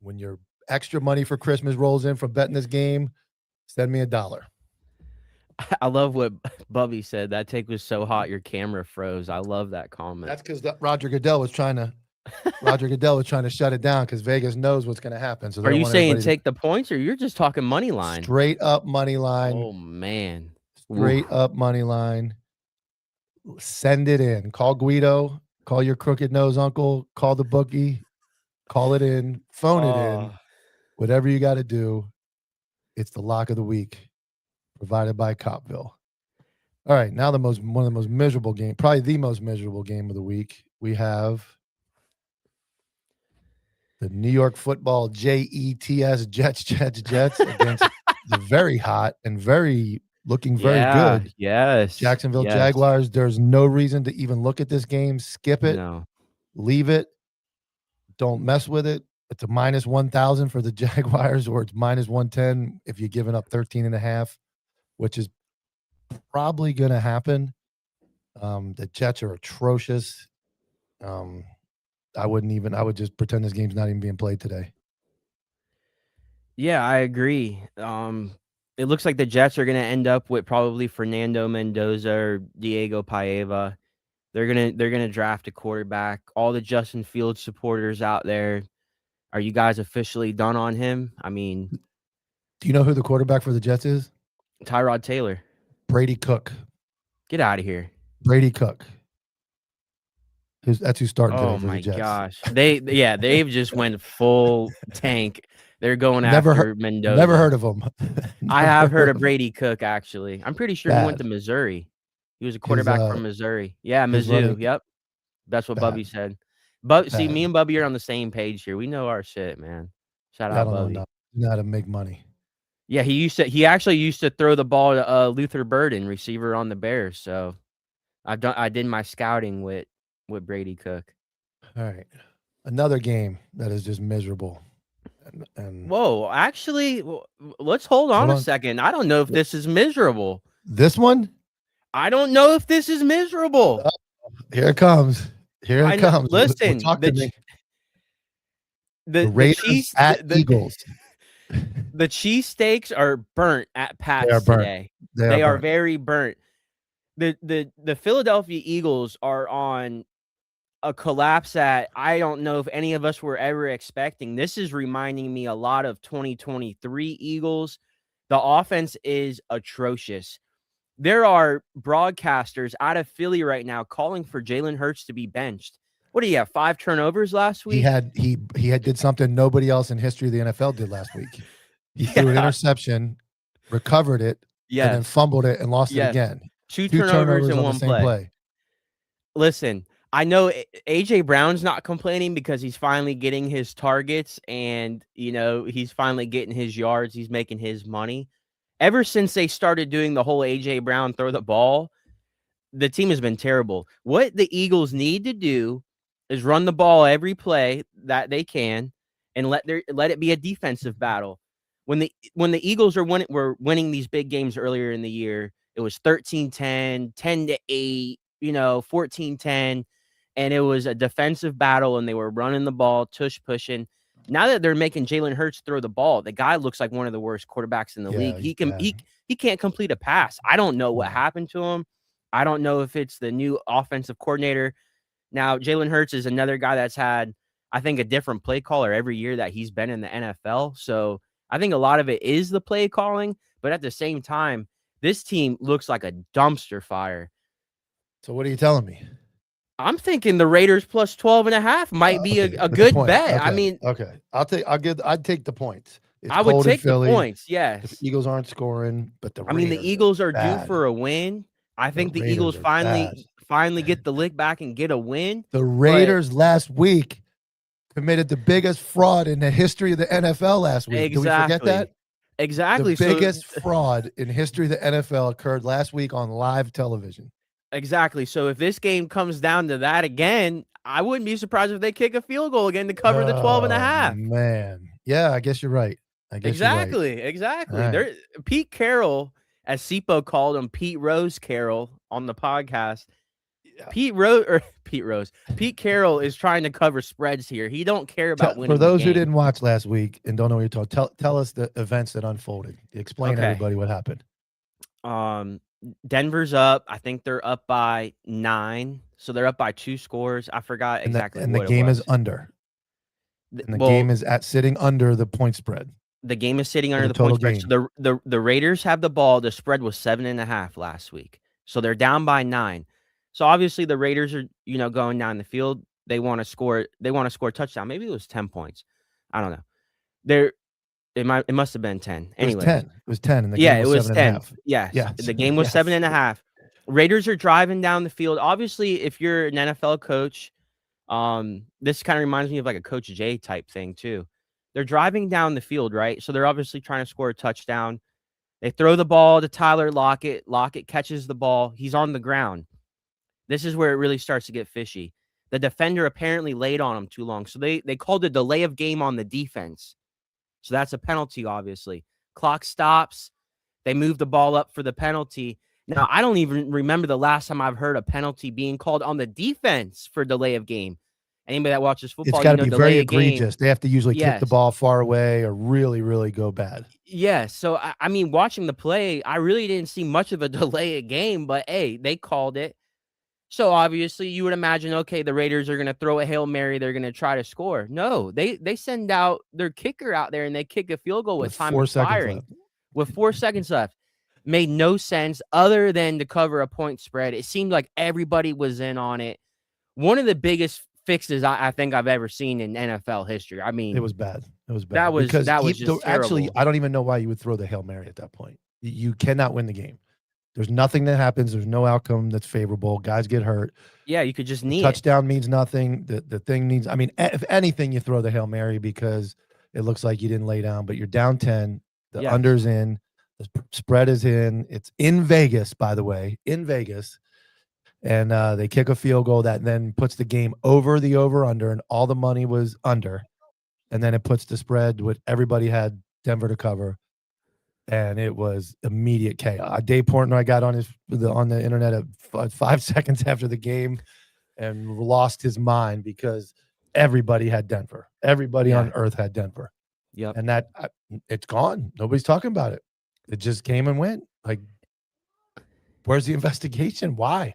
Speaker 1: When your extra money for Christmas rolls in from betting this game, send me $1.
Speaker 2: I love what Bubby said. That take was so hot, your camera froze. I love that comment.
Speaker 1: That's because Roger Goodell was trying to shut it down because Vegas knows what's going to happen. So
Speaker 2: are you saying take the points, or you're just talking money line?
Speaker 1: Straight up money line.
Speaker 2: Oh man,
Speaker 1: straight up money line. Send it in. Call Guido. Call your crooked nose uncle. Call the bookie. Call it in. Phone it in. Whatever you got to do. It's the lock of the week, provided by Copville. All right, now one of the most miserable game, probably the most miserable game of the week. We have the New York Football Jets against the very hot and looking very good.
Speaker 2: Yes.
Speaker 1: Jacksonville Jaguars. There's no reason to even look at this game. Skip it.
Speaker 2: No.
Speaker 1: Leave it. Don't mess with it. It's a minus 1,000 for the Jaguars, or it's minus 110 if you're giving up 13.5, which is probably going to happen. The Jets are atrocious. I would just pretend this game's not even being played today.
Speaker 2: Yeah, I agree. It looks like the Jets are going to end up with probably Fernando Mendoza or Diego Paiva. They're gonna draft a quarterback. All the Justin Fields supporters out there, are you guys officially done on him? I mean,
Speaker 1: do you know who the quarterback for the Jets is?
Speaker 2: Tyrod Taylor.
Speaker 1: Brady Cook.
Speaker 2: Get out of here.
Speaker 1: Brady Cook. That's who's starting today for the Jets.
Speaker 2: Oh my gosh. They've just went full tank. They're going after Mendoza.
Speaker 1: Never heard of him.
Speaker 2: I have heard of Brady Cook, actually. I'm pretty sure he went to Missouri. He was a quarterback from Missouri. Yeah, Mizzou. Yep. That's what Bubby said. But see, me and Bubby are on the same page here. We know our shit, man. Shout out Bubby.
Speaker 1: You know how to make money.
Speaker 2: Yeah, he actually used to throw the ball to Luther Burden, receiver on the Bears. So I did my scouting with Brady Cook.
Speaker 1: All right. Another game that is just miserable. And
Speaker 2: whoa, actually, let's hold on a second. I don't know if this is miserable.
Speaker 1: This one?
Speaker 2: I don't know if this is miserable.
Speaker 1: Here it comes. Here it comes.
Speaker 2: Listen,
Speaker 1: the Raiders at Eagles.
Speaker 2: The cheesesteaks are burnt at Pat's today. They are very burnt. The Philadelphia Eagles are on a collapse that I don't know if any of us were ever expecting. This is reminding me a lot of 2023 Eagles. The offense is atrocious. There are broadcasters out of Philly right now calling for Jalen Hurts to be benched. What do you have? 5 turnovers last week?
Speaker 1: He did something nobody else in history of the NFL did last week. He threw an interception, recovered it, and then fumbled it and lost it again.
Speaker 2: Two turnovers in one play. Listen, I know AJ Brown's not complaining because he's finally getting his targets and, he's finally getting his yards. He's making his money. Ever since they started doing the whole A.J. Brown throw the ball, the team has been terrible. What the Eagles need to do is run the ball every play that they can and let it be a defensive battle. When the Eagles were winning these big games earlier in the year, it was 13-10, 10-8, 14-10, and it was a defensive battle, and they were running the ball, tush pushing. Now that they're making Jalen Hurts throw the ball, the guy looks like one of the worst quarterbacks in the league. He can't complete a pass. I don't know what happened to him. I don't know if it's the new offensive coordinator. Now, Jalen Hurts is another guy that's had, I think, a different play caller every year that he's been in the NFL. So I think a lot of it is the play calling, but at the same time, this team looks like a dumpster fire.
Speaker 1: So what are you telling me?
Speaker 2: I'm thinking the Raiders plus 12.5 might be a good bet.
Speaker 1: Okay.
Speaker 2: I mean,
Speaker 1: I'd take the points.
Speaker 2: I would take the points. Yes.
Speaker 1: The Eagles aren't scoring, but
Speaker 2: the Eagles are due for a win. I
Speaker 1: The
Speaker 2: think the
Speaker 1: Raiders
Speaker 2: Eagles
Speaker 1: are bad.
Speaker 2: finally get the lick back and get a win.
Speaker 1: The
Speaker 2: But
Speaker 1: Raiders last week committed the biggest fraud in the history of the NFL last week. Do we forget that? The
Speaker 2: Exactly. So
Speaker 1: biggest fraud in history of the NFL occurred last week on live television.
Speaker 2: exactly. So if this game comes down to that again, I wouldn't be surprised if they kick a field goal again to cover the 12 and a
Speaker 1: Oh,
Speaker 2: half.
Speaker 1: man. Yeah, I guess you're right. I guess you're right. All
Speaker 2: Exactly.
Speaker 1: right.
Speaker 2: There Pete Carroll, as Sipo called him, Pete Rose Carroll on the podcast.
Speaker 1: Yeah.
Speaker 2: Pete Carroll is trying to cover spreads here. He don't care about
Speaker 1: For
Speaker 2: winning
Speaker 1: those
Speaker 2: the
Speaker 1: who
Speaker 2: game.
Speaker 1: didn't watch last week and don't know what you're talking, tell us the events that unfolded. Explain to
Speaker 2: Okay.
Speaker 1: everybody what happened.
Speaker 2: Denver's up. I think they're up by 9. So they're up by 2 scores. I forgot exactly
Speaker 1: And
Speaker 2: what
Speaker 1: the
Speaker 2: it
Speaker 1: game
Speaker 2: was.
Speaker 1: is under. And the
Speaker 2: Well,
Speaker 1: game is at sitting under the point spread.
Speaker 2: the game is sitting under
Speaker 1: the
Speaker 2: the point
Speaker 1: total
Speaker 2: spread.
Speaker 1: game.
Speaker 2: So the Raiders have the ball. The spread was 7.5 last week. So they're down by 9. So obviously the Raiders are, going down the field. They want to score a touchdown. Maybe it was 10 points. I don't know. It must have been 10. Anyways.
Speaker 1: It was 10 and the
Speaker 2: Yeah,
Speaker 1: game
Speaker 2: it
Speaker 1: was
Speaker 2: was
Speaker 1: 7.5.
Speaker 2: 10. Yes.
Speaker 1: Yes.
Speaker 2: The game was
Speaker 1: Yes.
Speaker 2: 7.5. Raiders are driving down the field. Obviously, if you're an NFL coach, this kind of reminds me of like a Coach J type thing too. They're driving down the field, right? So they're obviously trying to score a touchdown. They throw the ball to Tyler Lockett. Lockett catches the ball. He's on the ground. This is where it really starts to get fishy. The defender apparently laid on him too long. So they called a delay of game on the defense. So that's a penalty, obviously. Clock stops. They move the ball up for the penalty. Now, I don't even remember the last time I've heard a penalty being called on the defense for delay of game. Anybody that watches football,
Speaker 1: It's got to be very
Speaker 2: delay of game.
Speaker 1: egregious. They have to usually kick the
Speaker 2: Yes.
Speaker 1: ball far away or really, really go bad.
Speaker 2: Yeah. So, I mean, watching the play, I really didn't see much of a delay of game, but hey, they called it. So obviously you would imagine, okay, the Raiders are going to throw a Hail Mary. They're going to try to score. No, they send out their kicker out there and they kick a field goal with time
Speaker 1: 4
Speaker 2: expiring.
Speaker 1: seconds left.
Speaker 2: With 4 seconds left. Made no sense other than to cover a point spread. It seemed like everybody was in on it. One of the biggest fixes I think I've ever seen in NFL history. I mean,
Speaker 1: it was bad. It was bad.
Speaker 2: That was just terrible.
Speaker 1: Actually, I don't even know why you would throw the Hail Mary at that point. You cannot win the game. There's nothing that happens. There's no outcome that's favorable. Guys get hurt.
Speaker 2: Yeah, you could just knee
Speaker 1: touchdown means nothing. The thing needs, I mean, if anything, you throw the Hail Mary because it looks like you didn't lay down, but you're down 10. The under's in. The spread is in. It's in Vegas, by the way, in Vegas. And they kick a field goal that then puts the game over the over-under, and all the money was under. And then it puts the spread, what everybody had Denver to cover. And it was immediate chaos. Dave Portnoy got on the internet at 5 seconds after the game and lost his mind because everybody had Denver. Everybody on earth had Denver.
Speaker 2: Yep.
Speaker 1: And that it's gone. Nobody's talking about it. It just came and went. Like, where's the investigation? Why?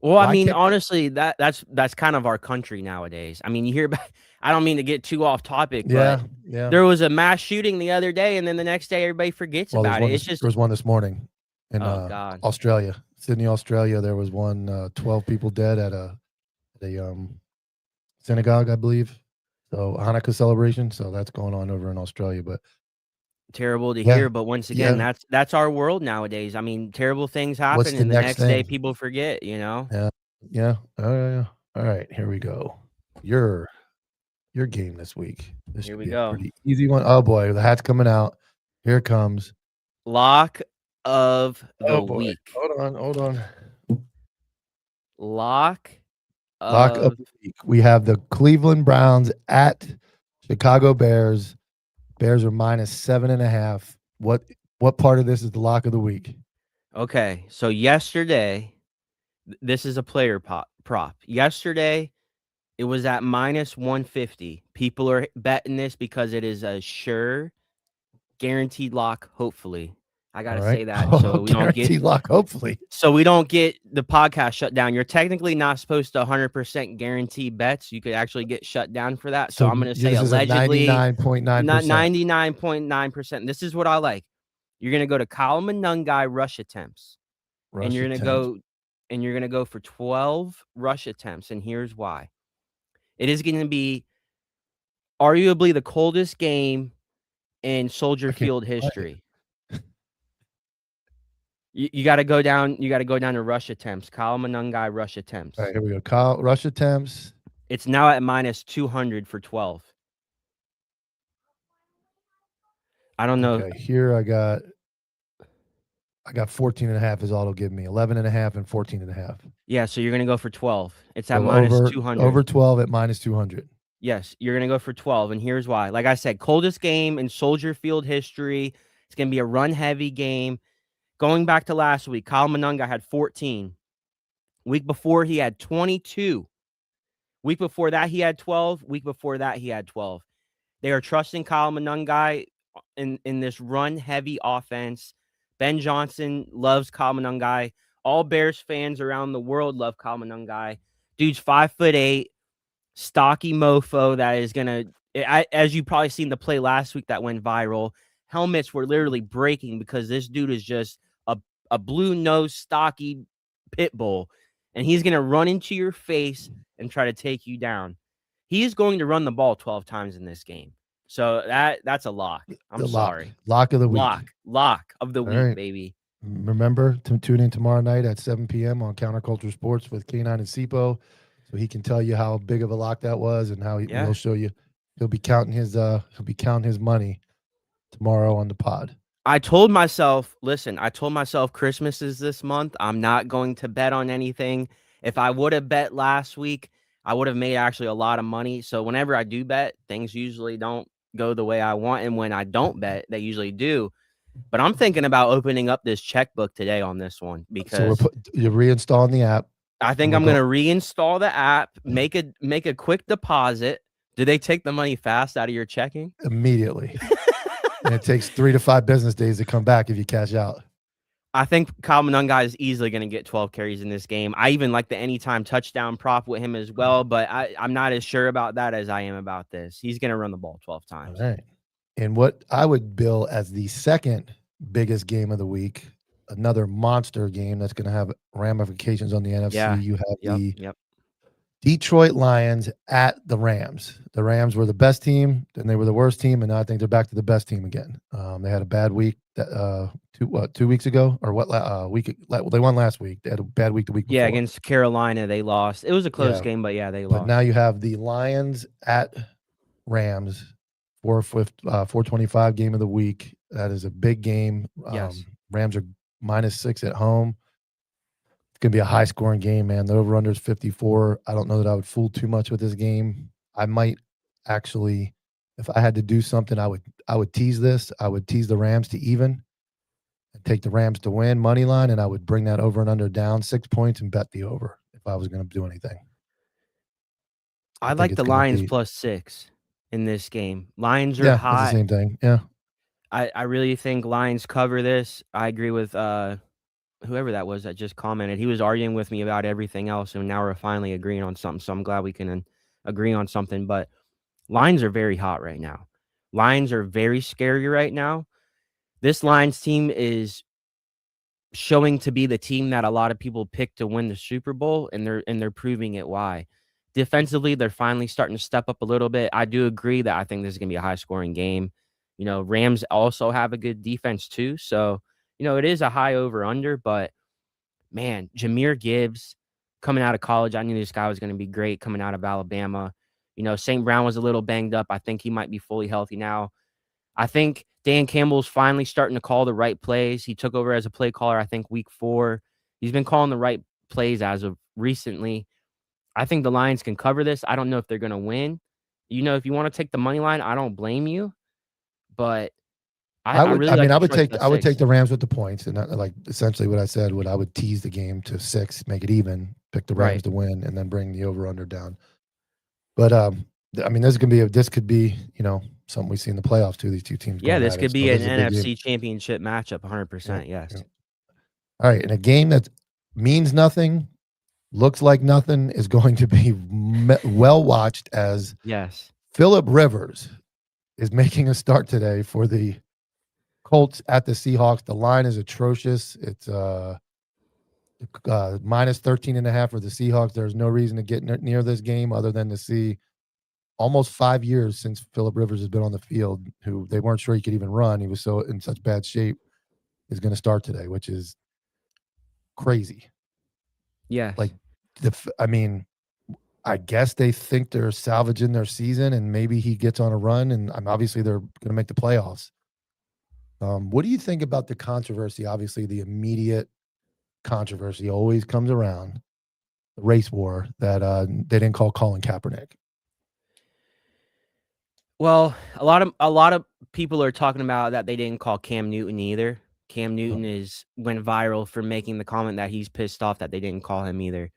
Speaker 2: Well, I mean, honestly, that's kind of our country nowadays. I mean, you hear about, I don't mean to get too off topic, but there was a mass shooting the other day, and then the next day everybody forgets about it. It's just
Speaker 1: there was one this morning in Australia, Sydney, Australia. There was one 12 people dead at a synagogue, I believe. So Hanukkah celebration. So that's going on over in Australia, but
Speaker 2: terrible to hear. But once again, that's our world nowadays. I mean, terrible things happen, and the next day people forget.
Speaker 1: Yeah. All right, here we go. Your game this week. This
Speaker 2: here
Speaker 1: should
Speaker 2: we
Speaker 1: be
Speaker 2: go.
Speaker 1: A pretty easy one. Oh boy, the hat's coming out. Here it comes.
Speaker 2: Lock of the week.
Speaker 1: Hold on.
Speaker 2: Lock
Speaker 1: of the week. We have the Cleveland Browns at Chicago Bears. Bears are -7.5. What part of this is the lock of the week?
Speaker 2: Okay, so yesterday, this is a player prop. Yesterday, it was at -150. People are betting this because it is a sure guaranteed lock, hopefully. I got to say that so we don't get
Speaker 1: lock, hopefully.
Speaker 2: So we don't get the podcast shut down. You're technically not supposed to 100% guarantee bets. You could actually get shut down for that. So I'm going to say allegedly
Speaker 1: 99.9%.
Speaker 2: 99.9%. This is what I like. You're going to go to Kyle Monungai rush attempts. And you're going to go for 12 rush attempts, and here's why. It is going to be arguably the coldest game in Soldier Field history. You got to go down. You got to go down to rush attempts. Kyle Monangai rush attempts.
Speaker 1: All right, here we go. Kyle, rush attempts.
Speaker 2: It's now at minus 200 for 12. I don't know.
Speaker 1: Okay, here I got 14 and a half is all it'll give me. 11 and a half and 14 and a half.
Speaker 2: Yeah, so you're going to go for 12. It's at
Speaker 1: So
Speaker 2: minus 200.
Speaker 1: over 12 at minus 200.
Speaker 2: Yes, you're going to go for 12. And here's why. Like I said, coldest game in Soldier Field history. It's going to be a run heavy game. Going back to last week, Kyle Monangai had 14. Week before, he had 22. Week before that, he had 12. Week before that, he had 12. They are trusting Kyle Monangai in this run heavy offense. Ben Johnson loves Kyle Monangai. All Bears fans around the world love Kyle Monangai. Dude's 5'8", stocky mofo that is gonna, as you probably seen the play last week that went viral. Helmets were literally breaking because this dude is just a blue nose stocky pit bull, and he's gonna run into your face and try to take you down. He is going to run the ball 12 times in this game. So that's a lock. I'm sorry.
Speaker 1: Lock of the week.
Speaker 2: Lock of the
Speaker 1: All
Speaker 2: week,
Speaker 1: right.
Speaker 2: baby.
Speaker 1: Remember to tune in tomorrow night at 7 p.m. on Counterculture Sports with K9 and Sipo, so he can tell you how big of a lock that was and how he'll show you. He'll be counting his money tomorrow on the pod.
Speaker 2: I told myself Christmas is this month. I'm not going to bet on anything. If I would have bet last week, I would have made actually a lot of money. So whenever I do bet, things usually don't go the way I want. And when I don't bet, they usually do. But I'm thinking about opening up this checkbook today on this one because
Speaker 1: you're reinstalling the app.
Speaker 2: I think I'm going to reinstall the app, make a quick deposit. Do they take the money fast out of your checking?
Speaker 1: Immediately. And it takes 3 to 5 business days to come back if you cash out.
Speaker 2: I think Kyle Monangai is easily going to get 12 carries in this game. I even like the anytime touchdown prop with him as well, but I'm not as sure about that as I am about this. He's going to run the ball 12 times.
Speaker 1: All right. And what I would bill as the second biggest game of the week, another monster game that's going to have ramifications on the NFC.
Speaker 2: Yeah.
Speaker 1: You have Detroit Lions at the Rams. The Rams were the best team, then they were the worst team, and now I think they're back to the best team again. They had a bad week 2 weeks ago, or week? They won last week. They had a bad week the week before.
Speaker 2: Yeah, against Carolina, they lost. It was a close game, but yeah, they lost.
Speaker 1: But now you have the Lions at Rams, 425 game of the week. That is a big game.
Speaker 2: Yes.
Speaker 1: Rams are -6 at home. It's going to be a high-scoring game, man. The over-under is 54. I don't know that I would fool too much with this game. I might actually, if I had to do something, I would tease this. I would tease the Rams to even and take the Rams to win money line, and I would bring that over and under down 6 points and bet the over if I was going to do anything.
Speaker 2: I like the Lions +6 in this game. Lions are hot.
Speaker 1: It's the same thing. Yeah.
Speaker 2: I really think Lions cover this. I agree with whoever that was that just commented. He was arguing with me about everything else, and now we're finally agreeing on something. So I'm glad we can agree on something. But Lions are very hot right now. Lions are very scary right now. This Lions team is showing to be the team that a lot of people pick to win the Super Bowl, and they're proving it why. Defensively, they're finally starting to step up a little bit. I do agree that I think this is going to be a high-scoring game. You know, Rams also have a good defense too. So, you know, it is a high over-under, but, man, Jahmyr Gibbs coming out of college, I knew this guy was going to be great coming out of Alabama. You know, St. Brown was a little banged up. I think he might be fully healthy now. I think Dan Campbell's finally starting to call the right plays. He took over as a play caller, I think, week 4. He's been calling the right plays as of recently. I think the Lions can cover this. I don't know if they're going to win. You know, if you want to take the money line, I don't blame you. But I would
Speaker 1: take the Rams with the points, and like essentially what I said. I would tease the game to 6, make it even, pick the Rams to win, and then bring the over under down. But I mean, this could be something we see in the playoffs too. These two teams.
Speaker 2: Yeah, this could be an NFC Championship matchup. 100%. Yes.
Speaker 1: Yeah. All right, in a game that means nothing, looks like nothing, is going to be well watched as Phillip Rivers is making a start today for the Colts at the Seahawks. The line is atrocious. It's minus 13.5 for the Seahawks. There's no reason to get near this game other than to see almost 5 years since Phillip Rivers has been on the field, who they weren't sure he could even run. He was in such bad shape. Is going to start today, which is crazy.
Speaker 2: Yes.
Speaker 1: Like, I mean, I guess they think they're salvaging their season, and maybe he gets on a run, and obviously they're going to make the playoffs. What do you think about the controversy? Obviously, the immediate controversy always comes around the race war that they didn't call Colin Kaepernick.
Speaker 2: Well, a lot of people are talking about that they didn't call Cam Newton either. Cam
Speaker 1: Oh,
Speaker 2: Newton went viral for making the comment that he's pissed off that they didn't call him either.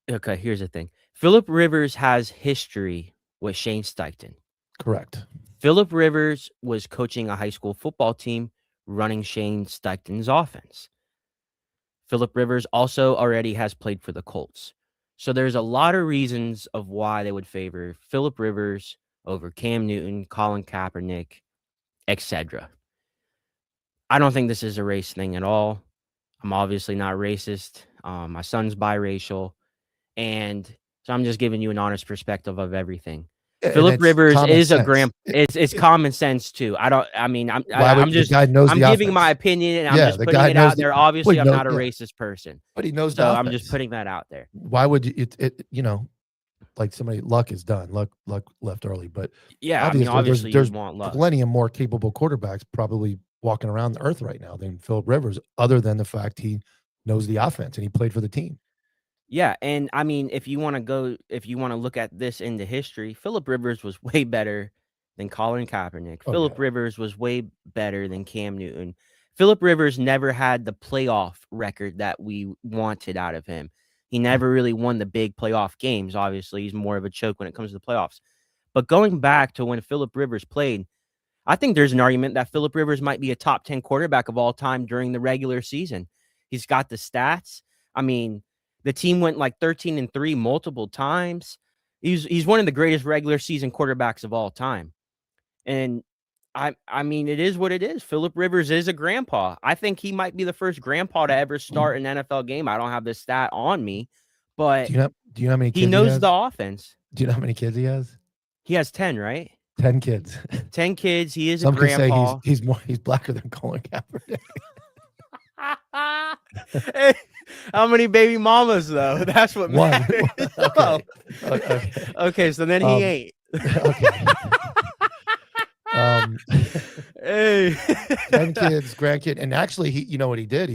Speaker 2: Okay, here's the thing. Philip Rivers has history with Shane Steichen.
Speaker 1: correct.
Speaker 2: Philip Rivers was coaching a high school football team running Shane Steichen's offense. Philip Rivers also already has played for the Colts. So there's a lot of reasons of why they would favor Philip Rivers over Cam Newton, Colin Kaepernick, etc. I don't think this is a race thing at all. I'm obviously not racist. My son's biracial. And so I'm just giving you an honest perspective of everything.
Speaker 1: And
Speaker 2: Philip
Speaker 1: it's
Speaker 2: Rivers
Speaker 1: common
Speaker 2: is a
Speaker 1: sense.
Speaker 2: it's common sense too.
Speaker 1: Why would the guy knows
Speaker 2: I'm
Speaker 1: the
Speaker 2: giving
Speaker 1: offense?
Speaker 2: my opinion and I'm
Speaker 1: Yeah,
Speaker 2: just
Speaker 1: the
Speaker 2: putting
Speaker 1: guy
Speaker 2: it
Speaker 1: knows
Speaker 2: out there. Obviously, I'm not a racist person.
Speaker 1: but he knows the
Speaker 2: So
Speaker 1: offense.
Speaker 2: I'm just putting that out there.
Speaker 1: Why would you? Like somebody, luck is done. Luck left early, but
Speaker 2: Yeah, I mean, obviously
Speaker 1: there's
Speaker 2: you want luck.
Speaker 1: plenty of more capable quarterbacks probably walking around the earth right now than Philip Rivers, other than the fact he knows the offense and he played for the team.
Speaker 2: Yeah, and I mean, if you want to look at this into history, Philip Rivers was way better than Colin Kaepernick.
Speaker 1: Oh,
Speaker 2: Philip
Speaker 1: yeah.
Speaker 2: Rivers was way better than Cam Newton. Philip Rivers never had the playoff record that we wanted out of him. He never really won the big playoff games. Obviously, he's more of a choke when it comes to the playoffs. But going back to when Philip Rivers played, I think there's an argument that Philip Rivers might be a top 10 quarterback of all time during the regular season. He's got the stats. I mean, the team went like 13-3 multiple times. He's one of the greatest regular season quarterbacks of all time. And I mean, it is what it is. Philip Rivers is a grandpa. I think he might be the first grandpa to ever start an NFL game. I don't have this stat on me, but
Speaker 1: Do you know how many kids
Speaker 2: he knows the offense.
Speaker 1: Do you know how many kids he has?
Speaker 2: He has 10, right?
Speaker 1: 10 kids.
Speaker 2: 10 kids. He is
Speaker 1: Some
Speaker 2: a grandpa.
Speaker 1: could say he's blacker than Colin Kaepernick.
Speaker 2: Hey, how many baby mamas though? That's what
Speaker 1: One.
Speaker 2: matters.
Speaker 1: Okay.
Speaker 2: Okay, so then he ain't.
Speaker 1: Okay.
Speaker 2: Hey.
Speaker 1: 10 kids, grandkid, and actually, you know what he did?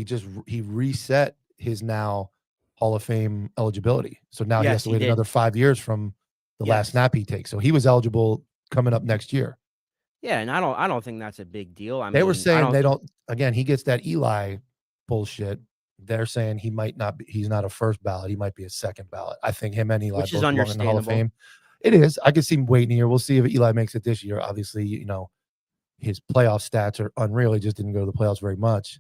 Speaker 1: He reset his now Hall of Fame eligibility. So now he has to wait another 5 years from the last snap he takes. So he was eligible coming up next year.
Speaker 2: Yeah, and I don't think that's a big deal.
Speaker 1: They were saying they don't. Again, he gets that Eli bullshit. They're saying he might not be. He's not a first ballot. He might be a second ballot. I think him and Eli
Speaker 2: which
Speaker 1: both
Speaker 2: is
Speaker 1: belong in the Hall of
Speaker 2: understandable.
Speaker 1: Fame. It is. I could see him waiting here. We'll see if Eli makes it this year. Obviously, his playoff stats are unreal. He just didn't go to the playoffs very much.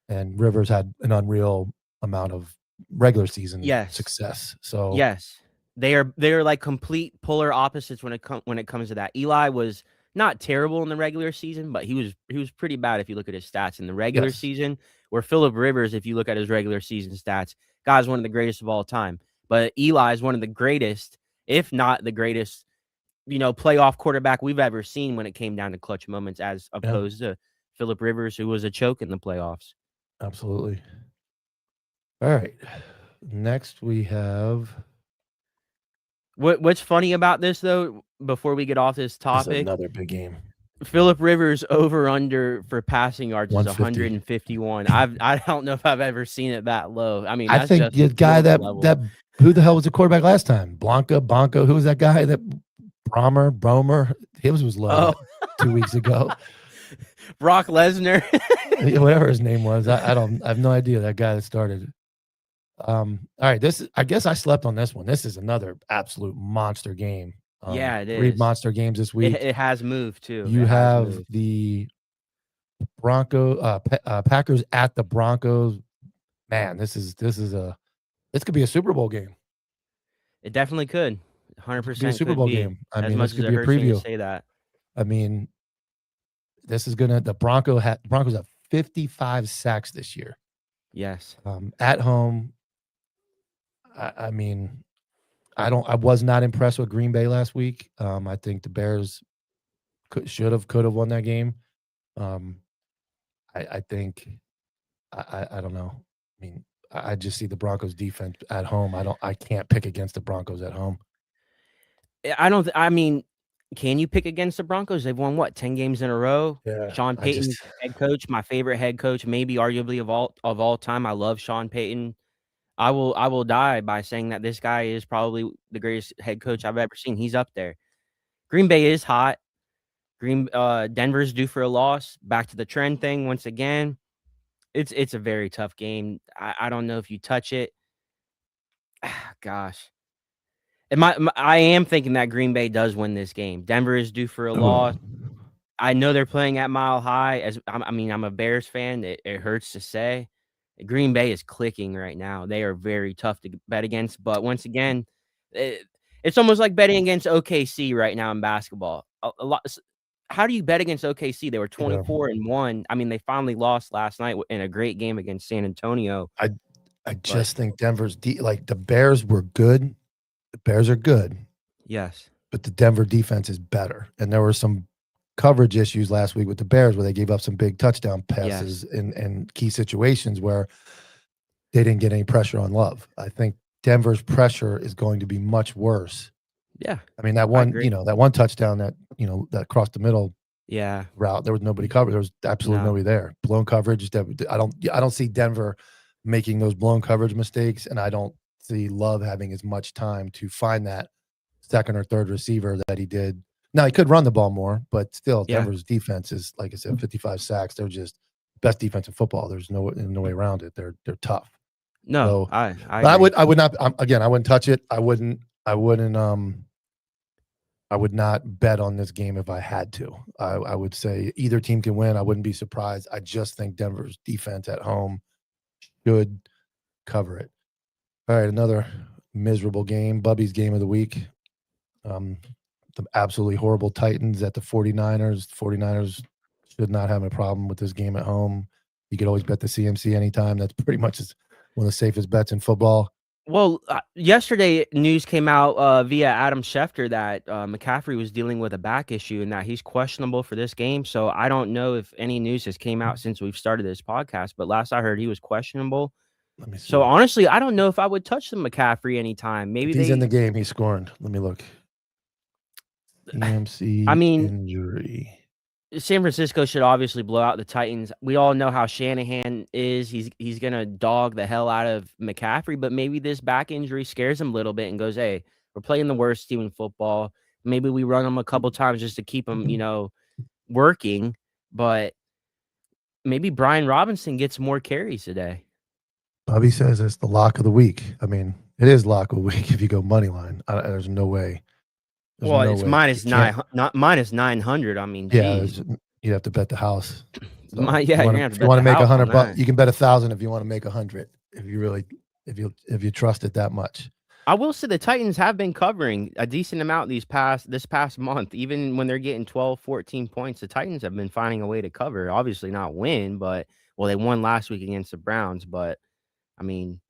Speaker 1: And Rivers had an unreal amount of regular season success. So
Speaker 2: yes, they are like complete polar opposites when it comes to that. Eli was not terrible in the regular season, but he was pretty bad if you look at his stats in the regular season. Where Philip Rivers, if you look at his regular season stats, guy's one of the greatest of all time. But Eli is one of the greatest, if not the greatest, playoff quarterback we've ever seen when it came down to clutch moments, as opposed to Philip Rivers, who was a choke in the playoffs.
Speaker 1: Absolutely. All right. Next we have.
Speaker 2: What's funny about this though, before we get off this topic,
Speaker 1: another big game.
Speaker 2: Philip Rivers over under for passing yards is
Speaker 1: 150.
Speaker 2: 151. I don't know if I've ever seen it that low. I mean, that's
Speaker 1: I think the guy that who the hell was the quarterback last time? Blanco. Who was that guy that Bromer? His was low 2 weeks ago.
Speaker 2: Brock Lesnar.
Speaker 1: Whatever his name was. I have no idea, that guy that started. All right, I guess I slept on this one. This is another absolute monster game.
Speaker 2: Yeah, it is.
Speaker 1: 3 monster games this week.
Speaker 2: It has moved too.
Speaker 1: You have the Packers at the Broncos. Man, this could be a Super Bowl game.
Speaker 2: It definitely could. 100%
Speaker 1: be a Super Bowl game. I mean,
Speaker 2: this
Speaker 1: could be a preview.
Speaker 2: Say that.
Speaker 1: I mean, this is the Broncos have 55 sacks this year.
Speaker 2: Yes.
Speaker 1: At home. I mean, I was not impressed with Green Bay last week. I think the Bears could have won that game. I think I don't know. I mean, I just see the Broncos defense at home. I can't pick against the Broncos at home.
Speaker 2: I don't. I mean, can you pick against the Broncos? They've won what 10 games in a row.
Speaker 1: Yeah,
Speaker 2: Sean
Speaker 1: I
Speaker 2: Payton,
Speaker 1: just
Speaker 2: head coach, my favorite head coach, maybe arguably of all time. I love Sean Payton. I will die by saying that this guy is probably the greatest head coach I've ever seen. He's up there. Green Bay is hot. Denver's due for a loss. Back to the trend thing once again. It's a very tough game. I don't know if you touch it. Gosh. I am thinking that Green Bay does win this game. Denver is due for a loss. I know they're playing at Mile High. I mean, I'm a Bears fan. It hurts to say. Green Bay is clicking right now. They are very tough to bet against. But once again, it's almost like betting against OKC right now in basketball. A lot. How do you bet against OKC? They were
Speaker 1: yeah.
Speaker 2: 24-1. I mean, they finally lost last night in a great game against San Antonio.
Speaker 1: I
Speaker 2: But
Speaker 1: just think Denver's like the Bears were good. The Bears are good,
Speaker 2: yes,
Speaker 1: but the Denver defense is better. And there were some coverage issues last week with the Bears where they gave up some big touchdown passes
Speaker 2: yes,
Speaker 1: in key situations where they didn't get any pressure on Love. I think Denver's pressure is going to be much worse.
Speaker 2: yeah,
Speaker 1: I mean, that
Speaker 2: I
Speaker 1: one,
Speaker 2: agree.
Speaker 1: that one touchdown that crossed the middle
Speaker 2: Yeah,
Speaker 1: route, there was nobody covered. There was absolutely
Speaker 2: no,
Speaker 1: nobody there. Blown coverage. I don't see Denver making those blown coverage mistakes, and I don't see Love having as much time to find that second or third receiver that he did. Now he could run the ball more, but still,
Speaker 2: yeah,
Speaker 1: Denver's defense is, like I said, 55 sacks. They're just best defense in football. There's no way around it. They're tough.
Speaker 2: no,
Speaker 1: So,
Speaker 2: I
Speaker 1: but
Speaker 2: agree.
Speaker 1: I would not. Again, I wouldn't touch it. I wouldn't. I would not bet on this game if I had to. I would say either team can win. I wouldn't be surprised. I just think Denver's defense at home should cover it. All right, another miserable game. Bubby's game of the week. The absolutely horrible Titans at the 49ers. 49ers should not have a problem with this game at home. You could always bet the CMC anytime. That's pretty much one of the safest bets in football.
Speaker 2: Well, yesterday news came out via Adam Schefter that McCaffrey was dealing with a back issue and that he's questionable for this game. So I don't know if any news has came out since we've started this podcast, but last I heard he was questionable.
Speaker 1: Let me
Speaker 2: So
Speaker 1: see.
Speaker 2: honestly, I don't know if I would touch the McCaffrey anytime.
Speaker 1: If
Speaker 2: Maybe
Speaker 1: he's in the
Speaker 2: they,
Speaker 1: game, he's scoring. Let me look.
Speaker 2: I
Speaker 1: CMC
Speaker 2: mean,
Speaker 1: injury.
Speaker 2: San Francisco should obviously blow out the Titans. We all know how Shanahan is. He's gonna dog the hell out of McCaffrey, but maybe this back injury scares him a little bit and goes, "Hey, we're playing the worst team in football. Maybe we run him a couple times just to keep him, working." But maybe Brian Robinson gets more carries today.
Speaker 1: Bobby says it's the lock of the week. I mean, it is lock of the week if you go money line. There's no way. There's
Speaker 2: Well,
Speaker 1: no
Speaker 2: it's
Speaker 1: way you
Speaker 2: minus
Speaker 1: can't.
Speaker 2: nine, not minus 900. I mean,
Speaker 1: Yeah,
Speaker 2: geez,
Speaker 1: you'd have to bet the house. So
Speaker 2: yeah, you're gonna have to
Speaker 1: if you
Speaker 2: bet
Speaker 1: want
Speaker 2: the
Speaker 1: to make
Speaker 2: house on
Speaker 1: $100,
Speaker 2: that.
Speaker 1: you can bet 1,000 if you want to make 100. If you trust it that much.
Speaker 2: I will say the Titans have been covering a decent amount this past month. Even when they're getting 12, 14 points, the Titans have been finding a way to cover. Obviously not win, but they won last week against the Browns. But I mean,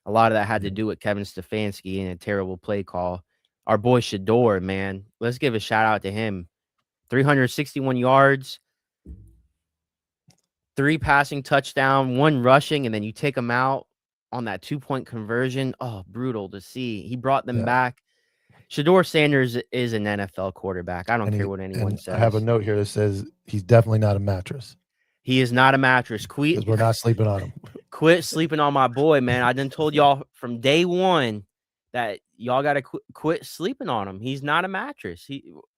Speaker 2: a lot of that had to do with Kevin Stefanski and a terrible play call. Our boy Shador, man, let's give a shout out to him. 361 yards, 3 passing touchdown, 1 rushing, and then you take him out on that 2-point conversion. Oh, brutal to see. He brought them
Speaker 1: Yeah,
Speaker 2: back. Shador Sanders is an NFL quarterback. I don't care what anyone
Speaker 1: and I have a
Speaker 2: says.
Speaker 1: note here that says he's definitely not a mattress
Speaker 2: He is not a mattress.
Speaker 1: because we're not sleeping on him.
Speaker 2: Quit sleeping on my boy, man. I done told y'all from day one that y'all got to quit sleeping on him. He's not a mattress.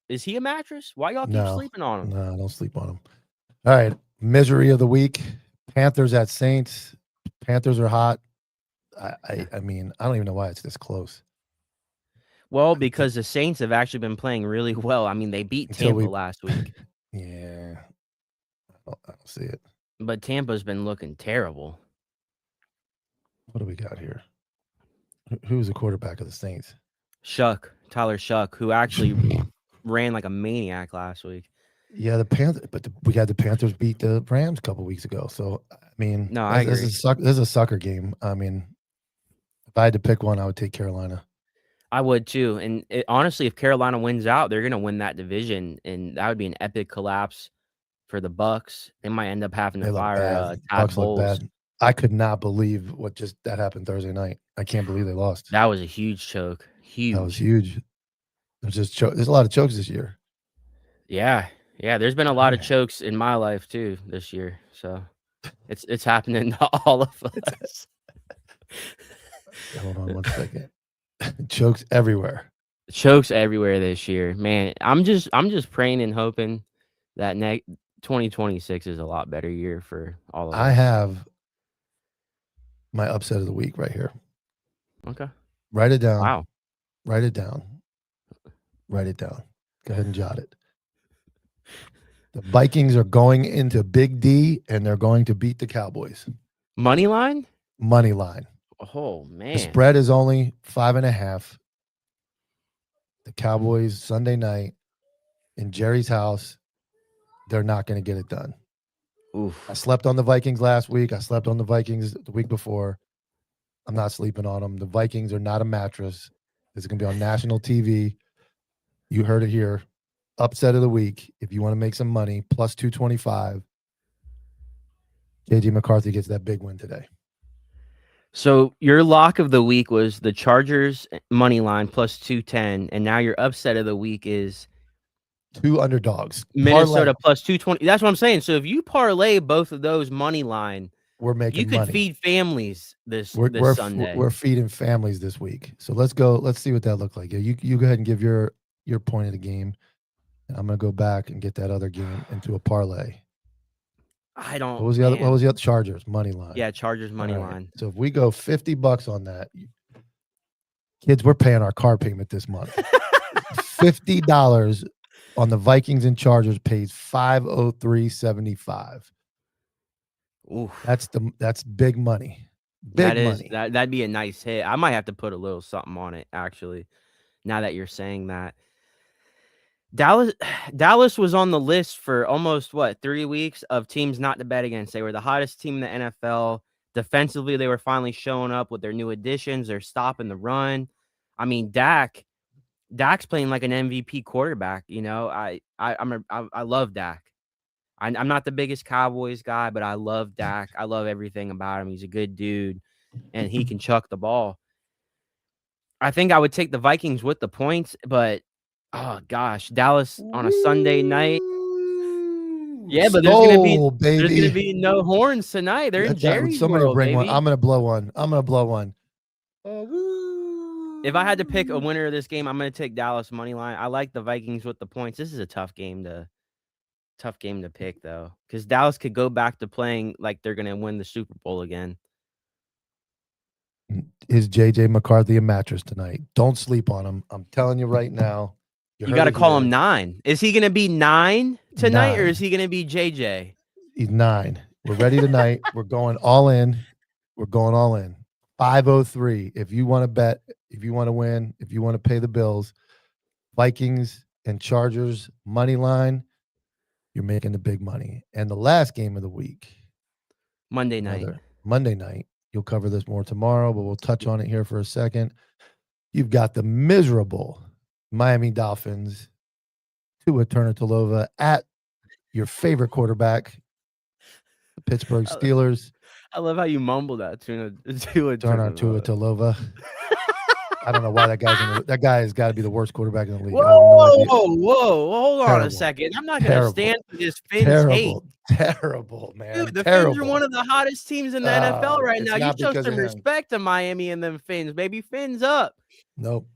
Speaker 2: Is he a mattress? Why y'all keep
Speaker 1: No,
Speaker 2: sleeping on him?
Speaker 1: no, don't sleep on him. All right, misery of the week. Panthers at Saints. Panthers are hot. I mean, I don't even know why it's this close.
Speaker 2: Well, because the Saints have actually been playing really well. I mean, they beat
Speaker 1: Until
Speaker 2: Tampa
Speaker 1: we,
Speaker 2: last week,
Speaker 1: yeah, I don't see it.
Speaker 2: but Tampa's been looking terrible.
Speaker 1: What do we got here? Who's the quarterback of the Saints?
Speaker 2: Tyler Shuck, who actually ran like a maniac last week.
Speaker 1: Yeah, the Panthers, but we had the Panthers beat the Rams a couple weeks ago. So I mean,
Speaker 2: No, I agree.
Speaker 1: this is a sucker game. I mean, if I had to pick one, I would take Carolina.
Speaker 2: I would too. And honestly, if Carolina wins out, they're going to win that division, and that would be an epic collapse for the Bucks. They might end up having to
Speaker 1: They look
Speaker 2: fire
Speaker 1: bad.
Speaker 2: Todd
Speaker 1: Bucks look
Speaker 2: Bowles.
Speaker 1: bad. I could not believe that happened Thursday night. I can't believe they lost.
Speaker 2: That was a huge choke.
Speaker 1: That was
Speaker 2: Huge.
Speaker 1: huge. There's a lot of chokes this year.
Speaker 2: Yeah. Yeah, there's been a lot of chokes in my life too this year. So it's happening to all of us.
Speaker 1: Hold on one second. Chokes everywhere.
Speaker 2: Chokes everywhere this year. Man, I'm just praying and hoping that 2026 is a lot better year for all of us.
Speaker 1: I have my upset of the week right here.
Speaker 2: Okay.
Speaker 1: Write it down.
Speaker 2: Wow.
Speaker 1: Write it down. Write it down. Go ahead and jot it. The Vikings are going into Big D, and they're going to beat the Cowboys.
Speaker 2: Money line?
Speaker 1: Money line.
Speaker 2: Oh, man.
Speaker 1: The spread is only 5.5. The Cowboys, Sunday night, in Jerry's house, they're not going to get it done.
Speaker 2: Oof.
Speaker 1: I slept on the Vikings last week. I slept on the Vikings the week before. I'm not sleeping on them. The Vikings are not a mattress. This is going to be on national TV. You heard it here. Upset of the week. If you want to make some money, plus 225. JJ McCarthy gets that big win today.
Speaker 2: So your lock of the week was the Chargers money line plus 210, and now your upset of the week is
Speaker 1: 2 underdogs.
Speaker 2: Minnesota plus 220. That's what I'm saying. So if you parlay both of those money line,
Speaker 1: we're making
Speaker 2: you could
Speaker 1: money.
Speaker 2: Feed families this Sunday.
Speaker 1: We're feeding families this week. So let's go. Let's see what that looked like. Yeah, you go ahead and give your point of the game. And I'm gonna go back and get that other game into a parlay.
Speaker 2: I don't.
Speaker 1: What was the other? What was the other? Chargers money line.
Speaker 2: Yeah, Chargers money line.
Speaker 1: So if we go $50 on that, kids, we're paying our car payment this month. $50 on the Vikings and Chargers pays $503.75.
Speaker 2: Oof.
Speaker 1: That's big money. Money.
Speaker 2: That'd be a nice hit. I might have to put a little something on it actually. Now that you're saying that. Dallas was on the list for almost 3 weeks of teams not to bet against. They were the hottest team in the NFL. Defensively, they were finally showing up with their new additions. They're stopping the run. I mean, Dak's playing like an MVP quarterback. You know, I love Dak. I'm not the biggest Cowboys guy, but I love Dak. I love everything about him. He's a good dude, and he can chuck the ball. I think I would take the Vikings with the points, but oh gosh, Dallas on a Sunday night. Yeah, but there's gonna be no horns tonight. They're in Jerry's world,
Speaker 1: bring
Speaker 2: baby.
Speaker 1: one. I'm gonna blow one.
Speaker 2: If I had to pick a winner of this game, I'm gonna take Dallas money line. I like the Vikings with the points. This is a tough game to pick though, because Dallas could go back to playing like they're gonna win the Super Bowl again.
Speaker 1: Is JJ McCarthy a mattress tonight? Don't sleep on him. I'm telling you right now.
Speaker 2: You got to call him 9. Is he going to be 9 tonight, or is he going to be JJ?
Speaker 1: He's 9. We're ready tonight. We're going all in. 503. If you want to bet, if you want to win, if you want to pay the bills, Vikings and Chargers money line, you're making the big money. And the last game of the week,
Speaker 2: Monday night.
Speaker 1: You'll cover this more tomorrow, but we'll touch on it here for a second. You've got the miserable Miami Dolphins, Tua Tagovailoa at your favorite quarterback, the Pittsburgh Steelers.
Speaker 2: I love how you mumble that. Tua
Speaker 1: Tagovailoa. I don't know why that guy has got to be the worst quarterback in the league.
Speaker 2: Whoa, hold on a second. I'm not going to stand for this Fins hate.
Speaker 1: Terrible, man.
Speaker 2: Dude, the Fins are one of the hottest teams in the NFL right now. You show some respect to Miami and them Fins, baby. Fins up.
Speaker 1: Nope.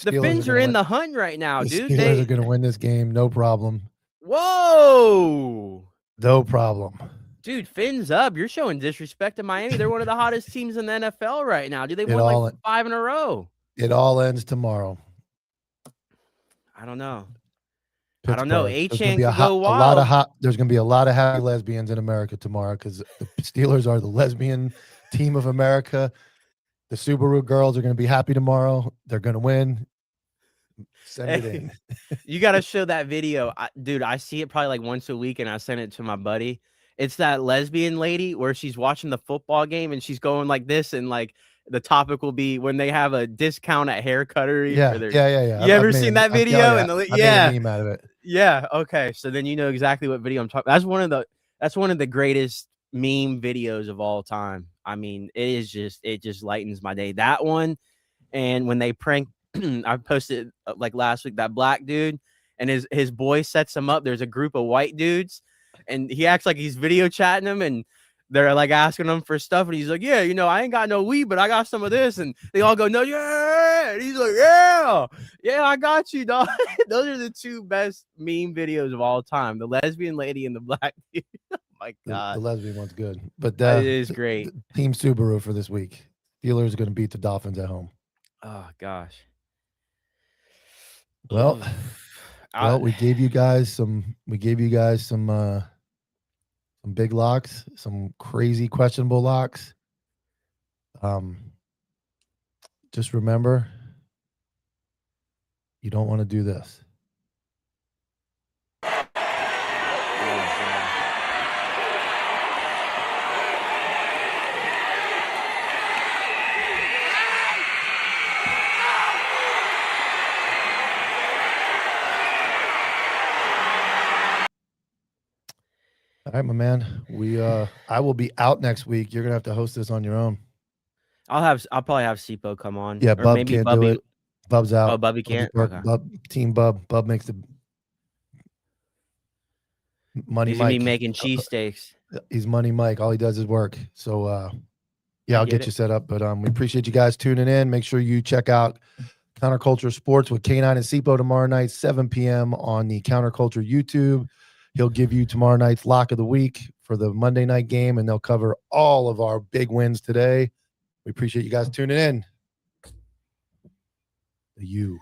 Speaker 2: The Fins are in the hunt right now, dude.
Speaker 1: The Steelers are going to win this game. No problem.
Speaker 2: Whoa.
Speaker 1: No problem.
Speaker 2: Dude, Fins up. You're showing disrespect to Miami. They're one of the hottest teams in the NFL right now. Dude, they won like 5 in a row.
Speaker 1: It all ends tomorrow.
Speaker 2: I don't know.
Speaker 1: Pittsburgh.
Speaker 2: I don't know. A-Chan can go wild.
Speaker 1: There's going to be a lot of happy lesbians in America tomorrow because the Steelers are the lesbian team of America. The Subaru girls are going to be happy tomorrow. They're going to win. Send it in.
Speaker 2: You got to show that video. Dude, I see it probably like once a week, and I send it to my buddy. It's that lesbian lady where she's watching the football game, and she's going like this, and like the topic will be when they have a discount at hair cuttery.
Speaker 1: Yeah.
Speaker 2: You ever seen that video?
Speaker 1: I made a meme out of it.
Speaker 2: Yeah. Okay. So then you know exactly what video I'm talking. That's one of the greatest meme videos of all time. I mean, it just lightens my day. That one, and when they prank, I posted like last week, that black dude and his boy sets him up. There's a group of white dudes, and he acts like he's video chatting them, and they're like asking him for stuff, and he's like, "Yeah, I ain't got no weed, but I got some of this." And they all go, "No, yeah." And he's like, "Yeah, yeah, I got you, dog." Those are the two best meme videos of all time: the lesbian lady and the black dude. Oh my god,
Speaker 1: the lesbian one's good, but
Speaker 2: it is great.
Speaker 1: Team Subaru for this week. Steelers are going to beat the Dolphins at home.
Speaker 2: Oh gosh.
Speaker 1: Well, we gave you guys some big locks, some crazy questionable locks. Just remember, you don't want to do this. All right, my man. I will be out next week. You're gonna have to host this on your own.
Speaker 2: I'll probably have Sipo come on.
Speaker 1: Yeah,
Speaker 2: or
Speaker 1: Bub
Speaker 2: maybe
Speaker 1: can't
Speaker 2: Bubby.
Speaker 1: do it. Bub's out.
Speaker 2: Oh, Bubby can't. Okay.
Speaker 1: Team Bub. Bub makes the money.
Speaker 2: He's gonna
Speaker 1: Mike.
Speaker 2: be making cheesesteaks.
Speaker 1: He's Money Mike. All he does is work. So yeah, I'll get you set up. But we appreciate you guys tuning in. Make sure you check out Counterculture Sports with K9 and Sipo tomorrow night, 7 p.m. on the Counterculture YouTube. He'll give you tomorrow night's lock of the week for the Monday night game, and they'll cover all of our big wins today. We appreciate you guys tuning in. You.